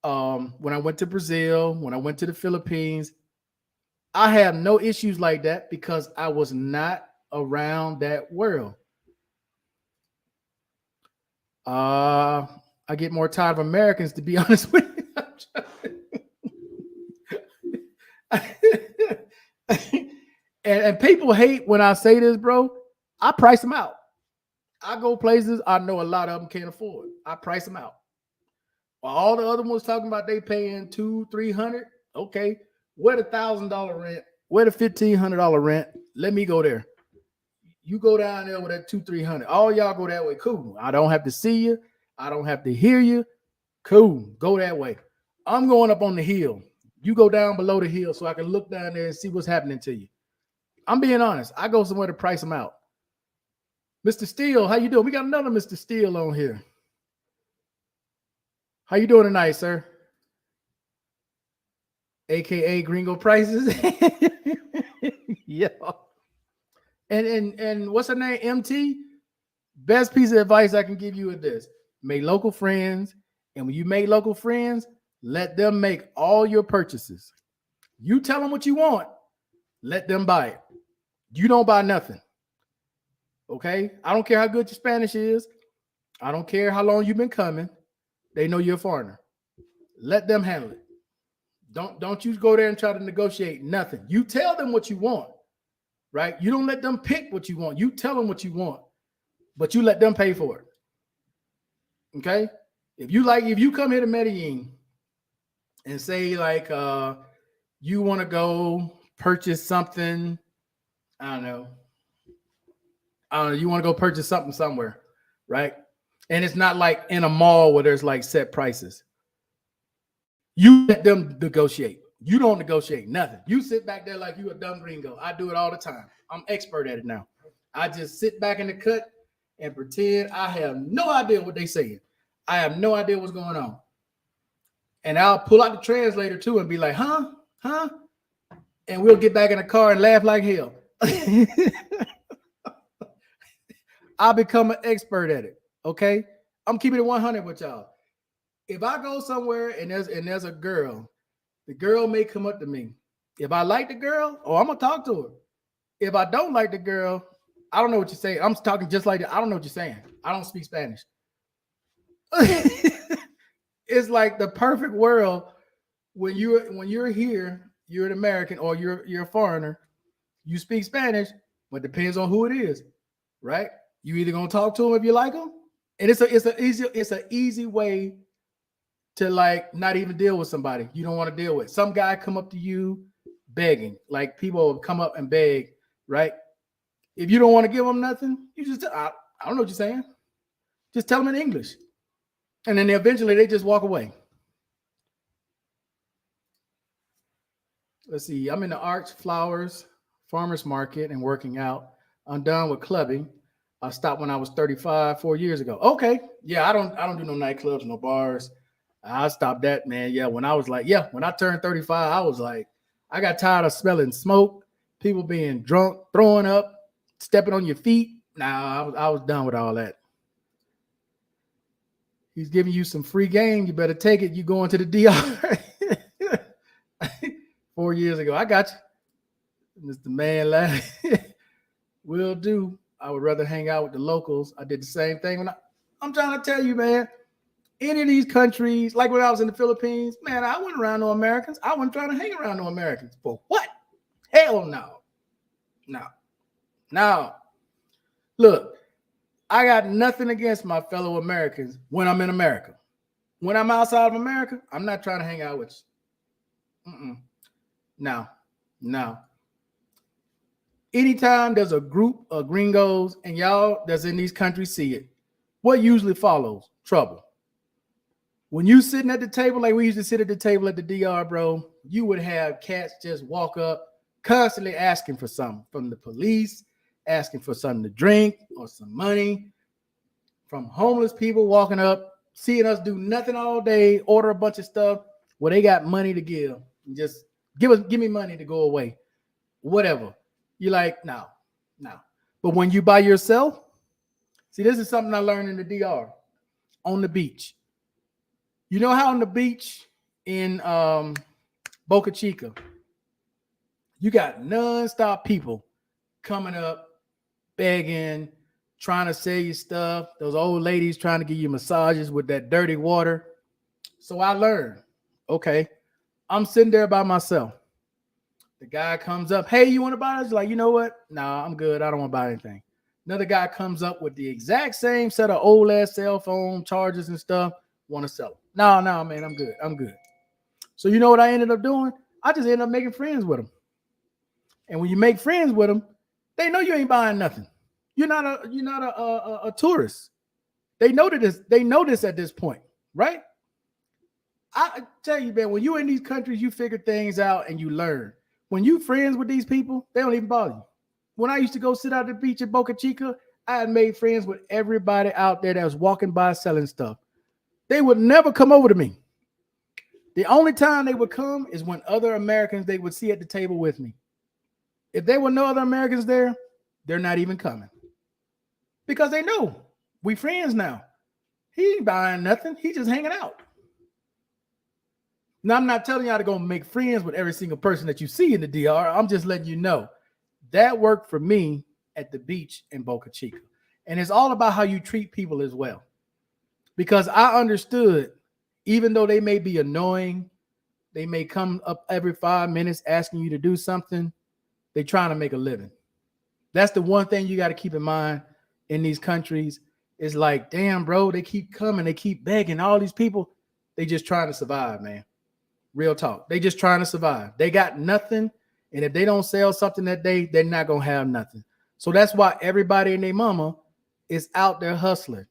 when I went to Brazil, when I went to the Philippines, I have no issues like that because I was not around that world. I get more tired of Americans, to be honest with you. and people hate when I say this, bro. I price them out. I go places I know a lot of them can't afford. I price them out. While all the other ones talking about they paying $200-300, okay. Where the $1,000 rent? Where the $1,500 rent? Let me go there. You go down there with that $200-300. All y'all go that way. Cool. I don't have to see you. I don't have to hear you. Cool. Go that way. I'm going up on the hill. You go down below the hill so I can look down there and see what's happening to you. I'm being honest. I go somewhere to price them out. Mr. Steele, how you doing? We got another Mr. Steele on here. How you doing tonight, sir? AKA Gringo Prices. Yeah. And what's her name? MT. Best piece of advice I can give you is this: make local friends, and when you make local friends, let them make all your purchases. You tell them what you want, let them buy it. You don't buy nothing. Okay? I don't care how good your Spanish is. I don't care how long you've been coming. They know you're a foreigner. Let them handle it. Don't you go there and try to negotiate nothing. You tell them what you want, right? You don't let them pick what you want. You tell them what you want, but you let them pay for it. Okay? If you come here to Medellin and say like you want to go purchase something, I don't know, you want to go purchase something somewhere, right? And it's not like in a mall where there's like set prices. You let them negotiate. You don't negotiate nothing. You sit back there like you a dumb gringo. I do it all the time. I'm expert at it now. I just sit back in the cut and pretend I have no idea what they're saying. I have no idea what's going on. And I'll pull out the translator too and be like, huh? And we'll get back in the car and laugh like hell. I'll become an expert at it. Okay? I'm keeping it 100 with y'all. If I go somewhere and there's a girl, the girl may come up to me. If I like the girl, I'm gonna talk to her. If I don't like the girl, I don't know what you're saying. I'm talking just like that. I don't know what you're saying. I don't speak Spanish. It's like the perfect world when you're here, you're an American or you're a foreigner, you speak Spanish, but depends on who it is, right? You either gonna talk to them if you like them, and it's an easy way to like not even deal with somebody you don't want to deal with. Some guy come up to you begging, like people will come up and beg, right? If you don't want to give them nothing, you just I don't know what you're saying. Just tell them in English, and then eventually they just walk away. Let's see. I'm in the arts, flowers, farmers market, and working out. I'm done with clubbing. I stopped when I was 35, 4 years ago. Okay. Yeah, I don't do no nightclubs, no bars. I stopped that, man. Yeah, when I was like, yeah, when I turned 35, I was like, I got tired of smelling smoke, people being drunk, throwing up, stepping on your feet. Nah, I was done with all that. He's giving you some free game. You better take it. You going to the DR. 4 years ago. I got you. Mr. Man laugh. Will do. I would rather hang out with the locals. I did the same thing when I'm trying to tell you, man. Any of these countries, like when I was in the Philippines, man, I went around no Americans. I wasn't trying to hang around no Americans. For what? Hell no. No. Now, look, I got nothing against my fellow Americans when I'm in America. When I'm outside of America, I'm not trying to hang out with you. No. Anytime there's a group of gringos and y'all that's in these countries see it, what usually follows? Trouble. When you sitting at the table, like we used to sit at the table at the DR, bro, you would have cats just walk up constantly asking for something from the police, asking for something to drink or some money, from homeless people walking up, seeing us do nothing all day, order a bunch of stuff where they got money to give. And just give me money to go away. Whatever. You're like, no. But when you by yourself, see, this is something I learned in the DR on the beach. You know how on the beach in Boca Chica, you got nonstop people coming up, begging, trying to sell you stuff. Those old ladies trying to give you massages with that dirty water. So I learned, okay, I'm sitting there by myself. The guy comes up, hey, you want to buy this? Like, you know what? Nah, I'm good. I don't want to buy anything. Another guy comes up with the exact same set of old ass cell phone chargers and stuff, want to sell them. No, man, I'm good. So you know what I ended up doing? I just ended up making friends with them. And when you make friends with them, they know you ain't buying nothing. You're not a tourist. They know this. They know this at this point, right? I tell you, man, when you're in these countries, you figure things out and you learn. When you friends with these people, they don't even bother you. When I used to go sit out at the beach at Boca Chica, I had made friends with everybody out there that was walking by selling stuff. They would never come over to me. The only time they would come is when other Americans they would see at the table with me. If there were no other Americans there, they're not even coming. Because they know we friends now. He ain't buying nothing. He just hanging out. Now, I'm not telling y'all to go make friends with every single person that you see in the DR. I'm just letting you know that worked for me at the beach in Boca Chica. And it's all about how you treat people as well. Because I understood, even though they may be annoying, they may come up every 5 minutes asking you to do something, they're trying to make a living. That's the one thing you got to keep in mind in these countries. It's like, damn, bro, they keep coming, they keep begging. All these people, they just trying to survive, man. Real talk. They just trying to survive. They got nothing. And if they don't sell something that day, they're not going to have nothing. So that's why everybody and their mama is out there hustling.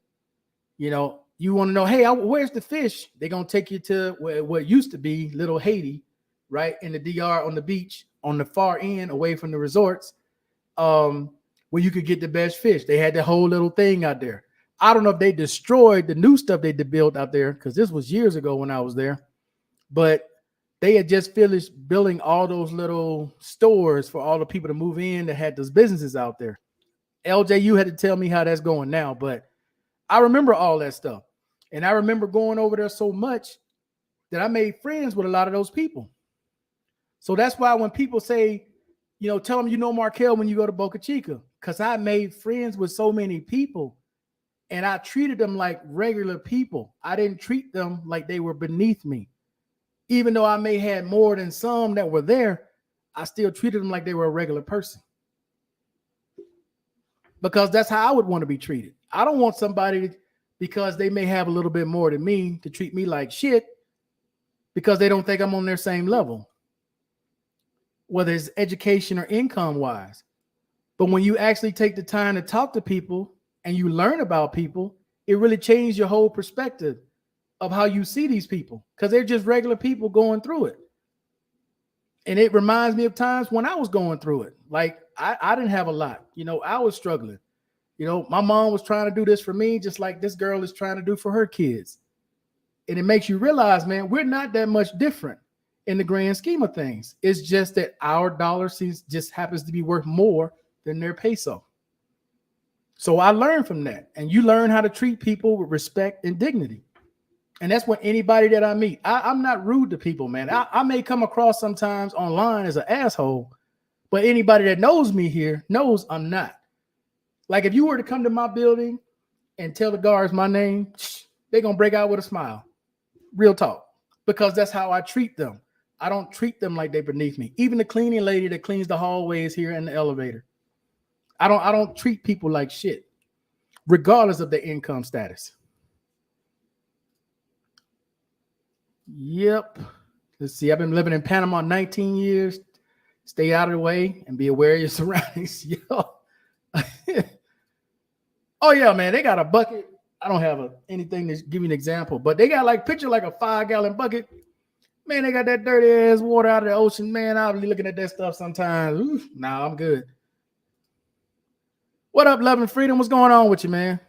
You know, you want to know, hey, where's the fish? They're going to take you to what used to be Little Haiti, right? In the DR on the beach, on the far end, away from the resorts, where you could get the best fish. They had the whole little thing out there. I don't know if they destroyed the new stuff they built out there, because this was years ago when I was there. But they had just finished building all those little stores for all the people to move in that had those businesses out there. LJU had to tell me how that's going now, but I remember all that stuff. And I remember going over there so much that I made friends with a lot of those people. So that's why when people say, you know, tell them you know Markel when you go to Boca Chica, because I made friends with so many people and I treated them like regular people. I didn't treat them like they were beneath me. Even though I may have more than some that were there, I still treated them like they were a regular person. Because that's how I would want to be treated. I don't want somebody, because they may have a little bit more than me, to treat me like shit because they don't think I'm on their same level, whether it's education or income wise. But when you actually take the time to talk to people and you learn about people, it really changes your whole perspective of how you see these people, because they're just regular people going through it. And it reminds me of times when I was going through it. Like I didn't have a lot, I was struggling. My mom was trying to do this for me, just like this girl is trying to do for her kids. And it makes you realize, man, we're not that much different in the grand scheme of things. It's just that our dollar just happens to be worth more than their peso. So I learned from that. And you learn how to treat people with respect and dignity. And that's what anybody that I meet. I'm not rude to people, man. I may come across sometimes online as an asshole, but anybody that knows me here knows I'm not. Like if you were to come to my building and tell the guards my name, they're going to break out with a smile. Real talk. Because that's how I treat them. I don't treat them like they're beneath me. Even the cleaning lady that cleans the hallways here in the elevator. I don't treat people like shit, regardless of their income status. Yep. Let's see. I've been living in Panama 19 years. Stay out of the way and be aware of your surroundings. Yo. Oh, yeah, man. They got a bucket. I don't have anything to give you an example, but they got picture like a 5-gallon bucket. Man, they got that dirty ass water out of the ocean. Man, I'll be looking at that stuff sometimes. Ooh, nah, I'm good. What up, Love and Freedom? What's going on with you, man?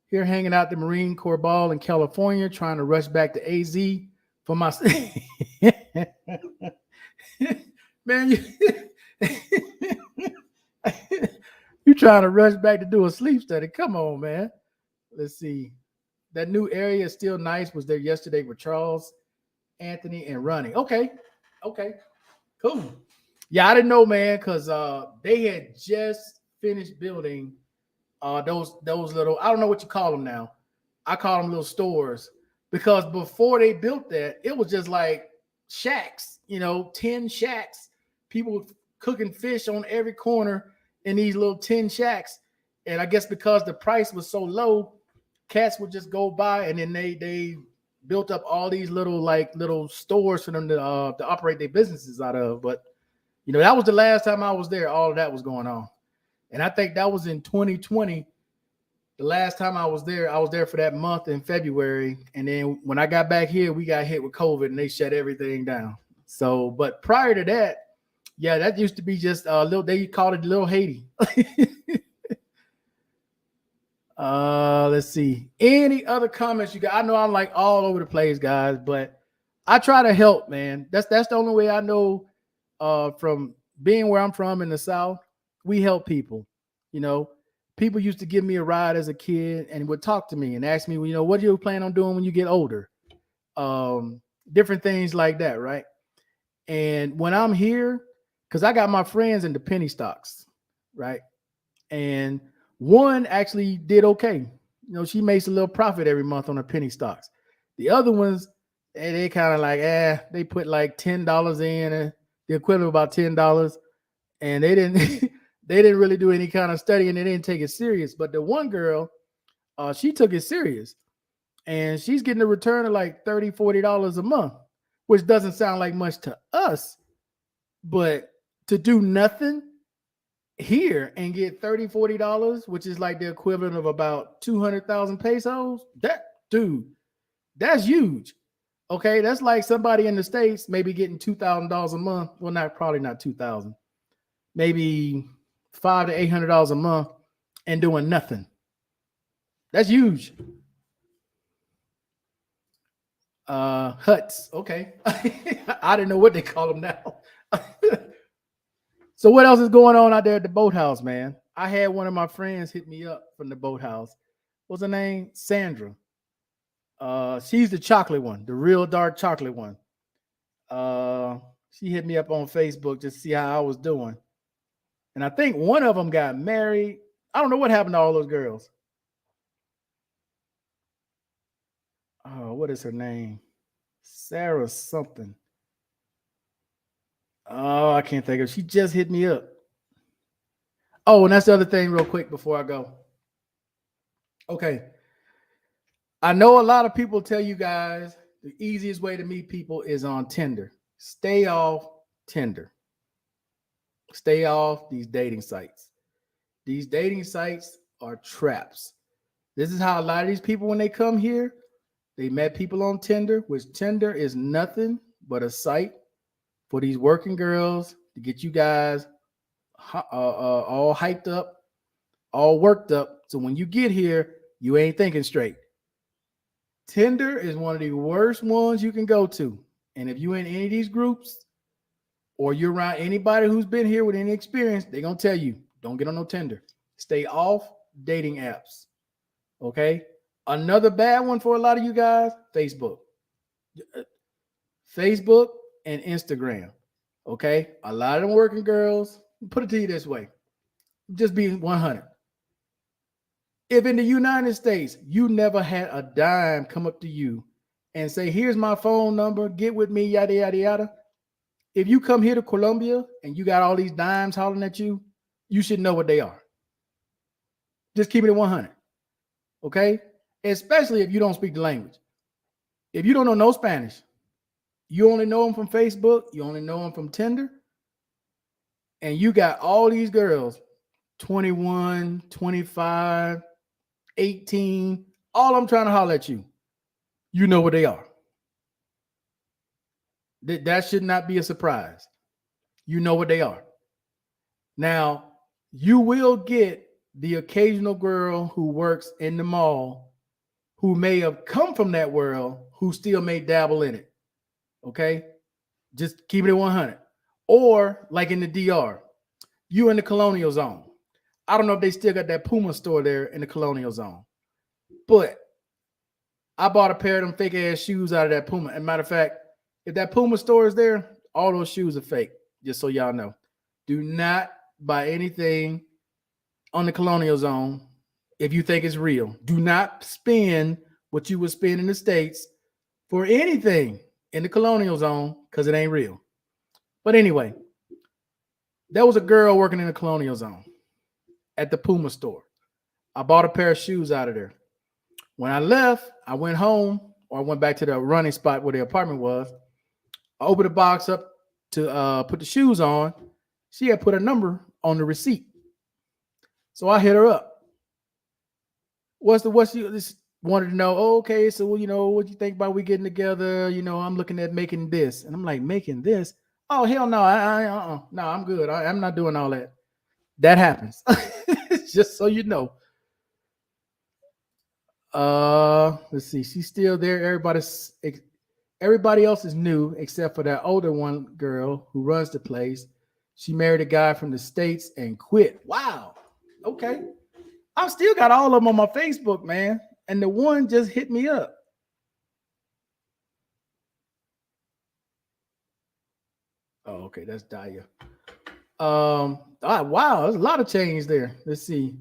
Here hanging out the Marine Corps ball in California, trying to rush back to AZ for my man. You trying to rush back to do a sleep study? Come on, man. Let's see. That new area is still nice. Was there yesterday with Charles, Anthony, and Ronnie. Okay, cool. Yeah, I didn't know, man, because they had just finished building those little, I don't know what you call them now. I call them little stores, because before they built that, it was just like shacks, 10 shacks. People cooking fish on every corner in these little 10 shacks. And I guess because the price was so low, cats would just go by, and then they built up all these little stores for them to operate their businesses out of. But that was the last time I was there. All of that was going on. And I think that was in 2020. The last time I was there for that month in February. And then when I got back here, we got hit with COVID and they shut everything down. So, but prior to that, yeah, that used to be just they called it Little Haiti. Let's see. Any other comments you got? I know I'm like all over the place, guys, but I try to help, man. That's the only way I know from being where I'm from in the South. We help people. People used to give me a ride as a kid and would talk to me and ask me, what do you plan on doing when you get older? Different things like that, right? And when I'm here, because I got my friends in the penny stocks, right? And one actually did okay. She makes a little profit every month on her penny stocks. The other ones, they kind of like, they put like $10 in, the equivalent of about $10, and they didn't they didn't really do any kind of study, and they didn't take it serious. But the one girl, she took it serious, and she's getting a return of like $30, $40 a month, which doesn't sound like much to us, but to do nothing here and get $30, $40, which is like the equivalent of about 200,000 pesos, that's huge. Okay, that's like somebody in the States maybe getting $2,000 a month. Well, probably not 2,000, maybe $500 to $800 a month and doing nothing. That's huge. Huts. Okay. I didn't know what they call them now. So what else is going on out there at the boathouse, man? I had one of my friends hit me up from the boathouse. What's her name? Sandra. She's the chocolate one, the real dark chocolate one. She hit me up on Facebook to see how I was doing. And I think one of them got married. I don't know what happened to all those girls. Oh, what is her name? Sarah something. Oh, I can't think of it. She just hit me up. Oh, and that's the other thing real quick before I go. Okay. I know a lot of people tell you guys The easiest way to meet people is on Tinder. Stay off Tinder. Stay off these dating sites. These dating sites are traps. This is how a lot of these people, when they come here, they met people on Tinder, which Tinder is nothing but a site for these working girls to get you guys all hyped up, all worked up. So when you get here, you ain't thinking straight. Tinder is one of the worst ones you can go to. And if you're in any of these groups or you're around anybody who's been here with any experience, they're going to tell you, don't get on no Tinder. Stay off dating apps. Okay? Another bad one for a lot of you guys, Facebook. Facebook and Instagram. Okay? A lot of them working girls, put it to you this way. Just being 100. If in the United States, you never had a dime come up to you and say, here's my phone number, get with me, yada, yada, yada. If you come here to Colombia and you got all these dimes hollering at you, you should know what they are. Just keep it at 100. Okay? Especially if you don't speak the language. If you don't know no Spanish, you only know them from Facebook, you only know them from Tinder, and you got all these girls, 21, 25, 18, all I'm trying to holler at you. You know what they are. That should not be a surprise. You know what they are. Now, you will get the occasional girl who works in the mall who may have come from that world who still may dabble in it. Okay? Just keep it at 100. Or like in the DR, you in the Colonial Zone. I don't know if they still got that Puma store there in the Colonial Zone. But I bought a pair of them fake ass shoes out of that Puma. And matter of fact, if that Puma store is there, all those shoes are fake. Just so y'all know. Do not buy anything on the Colonial Zone if you think it's real. Do not spend what you would spend in the States for anything in the Colonial Zone because it ain't real. But anyway, there was a girl working in the Colonial Zone at the Puma store. I bought a pair of shoes out of there. When I left, I went home or I went back to the running spot where the apartment was. I opened the box up to put the shoes on. She had put a number on the receipt. So I hit her up. What she just wanted to know? Oh, okay, so what you think about we getting together? I'm looking at making this, and I'm like, making this? Oh hell no, no, I'm good. I'm not doing all that. That happens. Just so you know. Let's see. She's still there. Everybody else is new except for that older one girl who runs the place. She married a guy from the States and quit. Wow. Okay. I've still got all of them on my Facebook, man. And the one just hit me up. Oh, okay. That's Daya. Wow. There's a lot of change there. Let's see.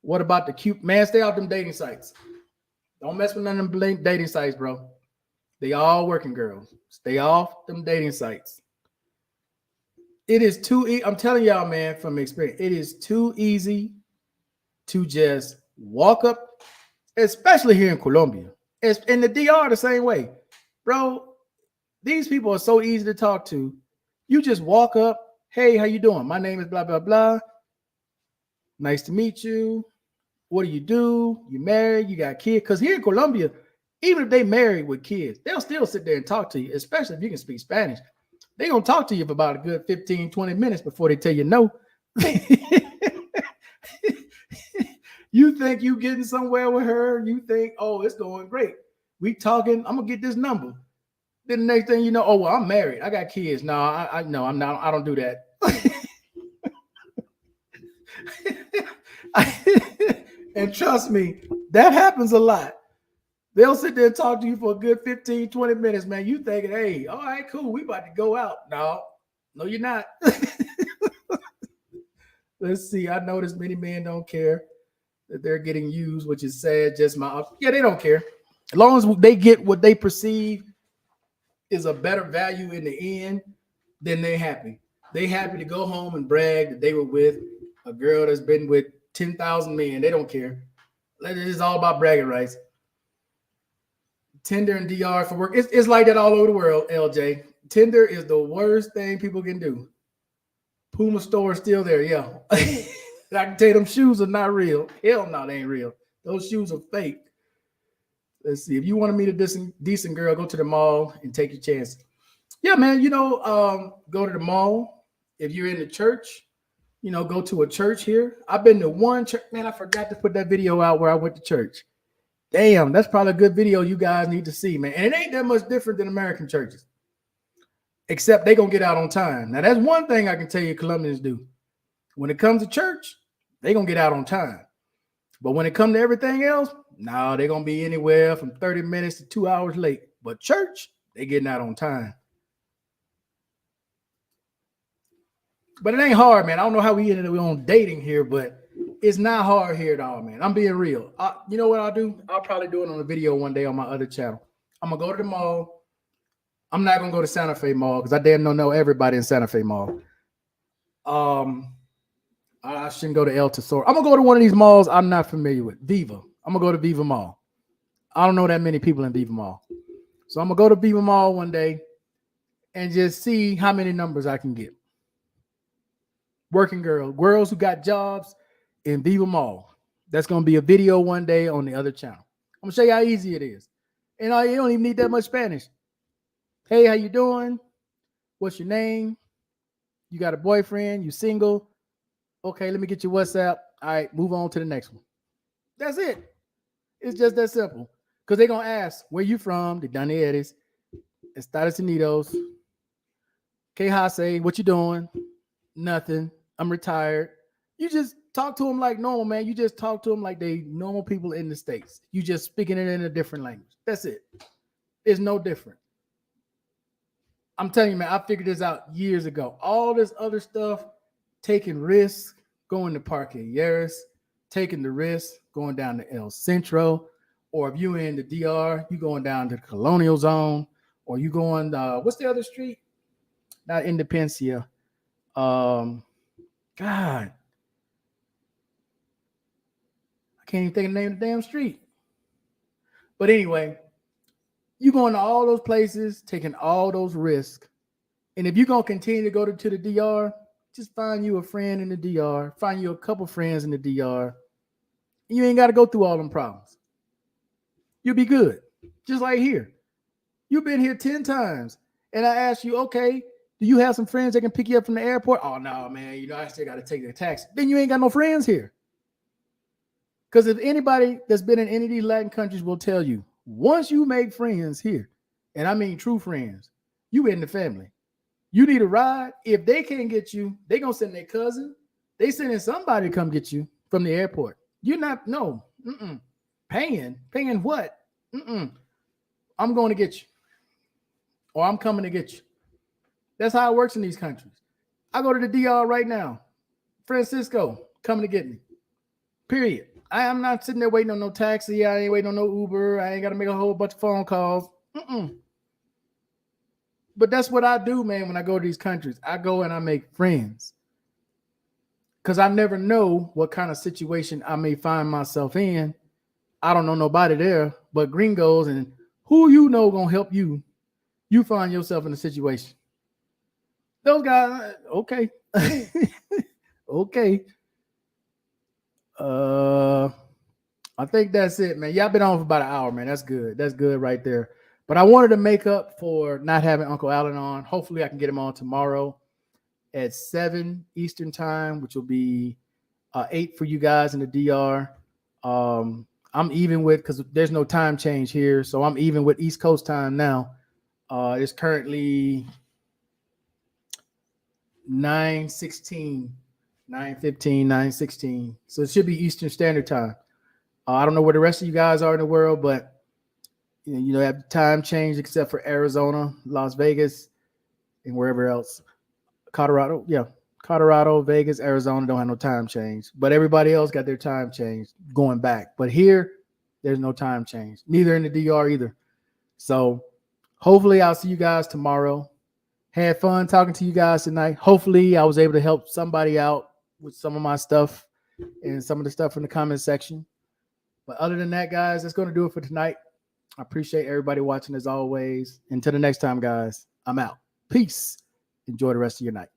What about the cute man? Stay off them dating sites. Don't mess with none of them dating sites, bro. They all working girls. Stay off them dating sites. It is too I'm telling y'all, man, from experience, it is too easy to just walk up, especially here in Colombia. It's in the DR the same way. Bro, these people are so easy to talk to. You just walk up, hey, how you doing? My name is blah, blah, blah. Nice to meet you. What do? You married? You got kids? Because here in Colombia, even if they married with kids, they'll still sit there and talk to you, especially if you can speak Spanish. They're going to talk to you for about a good 15, 20 minutes before they tell you no. You think you getting somewhere with her. You think, oh, it's going great. We talking. I'm going to get this number. Then the next thing you know, oh, well, I'm married. I got kids. No, no, I'm not. I don't do that. And trust me, that happens a lot. They'll sit there and talk to you for a good 15, 20 minutes, man. You thinking, hey, all right, cool. We about to go out. No, you're not. Let's see. I noticed many men don't care that they're getting used, which is sad. They don't care. As long as they get what they perceive is a better value in the end, then they're happy. They happy to go home and brag that they were with a girl that's been with 10,000 men. They don't care. It's all about bragging rights. Tinder and DR for work. It's like that all over the world, LJ. Tinder is the worst thing people can do. Puma store is still there, yeah. I can tell you them shoes are not real. Hell no, they ain't real. Those shoes are fake. Let's see. If you want to meet a decent girl, go to the mall and take your chance. Yeah, man. Go to the mall. If you're in the church, go to a church here. I've been to one church. Man, I forgot to put that video out where I went to church. Damn, that's probably a good video you guys need to see, man. And it ain't that much different than American churches, except they gonna get out on time. Now, that's one thing I can tell you Colombians do. When it comes to church, they gonna get out on time. But when it comes to everything else, no, they're gonna be anywhere from 30 minutes to 2 hours late. But church, they getting out on time. But it ain't hard, man. I don't know how we ended up on dating here, but it's not hard here at all, man. I'm being real. You know what I'll do? I'll probably do it on a video one day on my other channel. I'm gonna go to the mall. I'm not gonna go to Santa Fe Mall because I damn don't know everybody in Santa Fe Mall. I shouldn't go to El Tesoro. I'm gonna go to one of these malls I'm not familiar with. Viva. I'm gonna go to Viva Mall. I don't know that many people in Viva Mall. So I'm gonna go to Viva Mall one day and just see how many numbers I can get. Working girls who got jobs in Viva Mall. That's gonna be a video one day on the other channel. I'm gonna show you how easy it is. And you don't even need that much Spanish. Hey, how you doing? What's your name? You got a boyfriend? You single? Okay, let me get your WhatsApp. All right, move on to the next one. That's it. It's just that simple. Because they're going to ask, where you from? De Donde eres? Estados Unidos. Que hace? What you doing? Nothing. I'm retired. You just talk to them like normal, man. You just talk to them like they normal people in the States. You just speaking it in a different language. That's it. It's no different. I'm telling you, man, I figured this out years ago. All this other stuff, taking risks, going to Parque Yeris, taking the risk, going down to El Centro, or if you're in the DR, you going down to the Colonial Zone, or you going, what's the other street? Not Independencia. God, I can't even think of the name of the damn street. But anyway, you going to all those places, taking all those risks. And if you're going to continue to go to the DR, just find you a friend in the DR, find you a couple friends in the DR. And you ain't got to go through all them problems. You'll be good. Just like here. You've been here 10 times. And I asked you, okay, do you have some friends that can pick you up from the airport? Oh, no, man, I still got to take the taxi. Then you ain't got no friends here. Because if anybody that's been in any of these Latin countries will tell you, once you make friends here, and I mean true friends, you in the family. You need a ride. If they can't get you, they going to send their cousin. They sending somebody to come get you from the airport. You're not, no. Paying what? I'm going to get you. Or I'm coming to get you. That's how it works in these countries. I go to the DR right now. Francisco, coming to get me. Period. I am not sitting there waiting on no taxi. I ain't waiting on no Uber. I ain't got to make a whole bunch of phone calls. But that's what I do, man, when I go to these countries. I go and I make friends. Because I never know what kind of situation I may find myself in. I don't know nobody there but gringos, and who you know going to help you. You find yourself in a situation. Those guys, okay. Okay. I think that's it, man. Y'all been on for about an hour, man. That's good. That's good right there. But I wanted to make up for not having Uncle Allen on. Hopefully I can get him on tomorrow at 7 Eastern time, which will be 8 for you guys in the DR. I'm even with, because there's no time change here, so I'm even with East Coast time now. It's currently 9:16, 9:15, 9:16. So it should be Eastern Standard Time. I don't know where the rest of you guys are in the world, but you know, have time change except for Arizona, Las Vegas, and wherever else. Colorado, Vegas, Arizona don't have no time change, but everybody else got their time change going back. But here, there's no time change, neither in the DR either. So hopefully I'll see you guys tomorrow. Had fun talking to you guys tonight. Hopefully I was able to help somebody out with some of my stuff and some of the stuff in the comment section. But other than that, guys, that's going to do it for tonight. I appreciate everybody watching as always. Until the next time, guys, I'm out. Peace. Enjoy the rest of your night.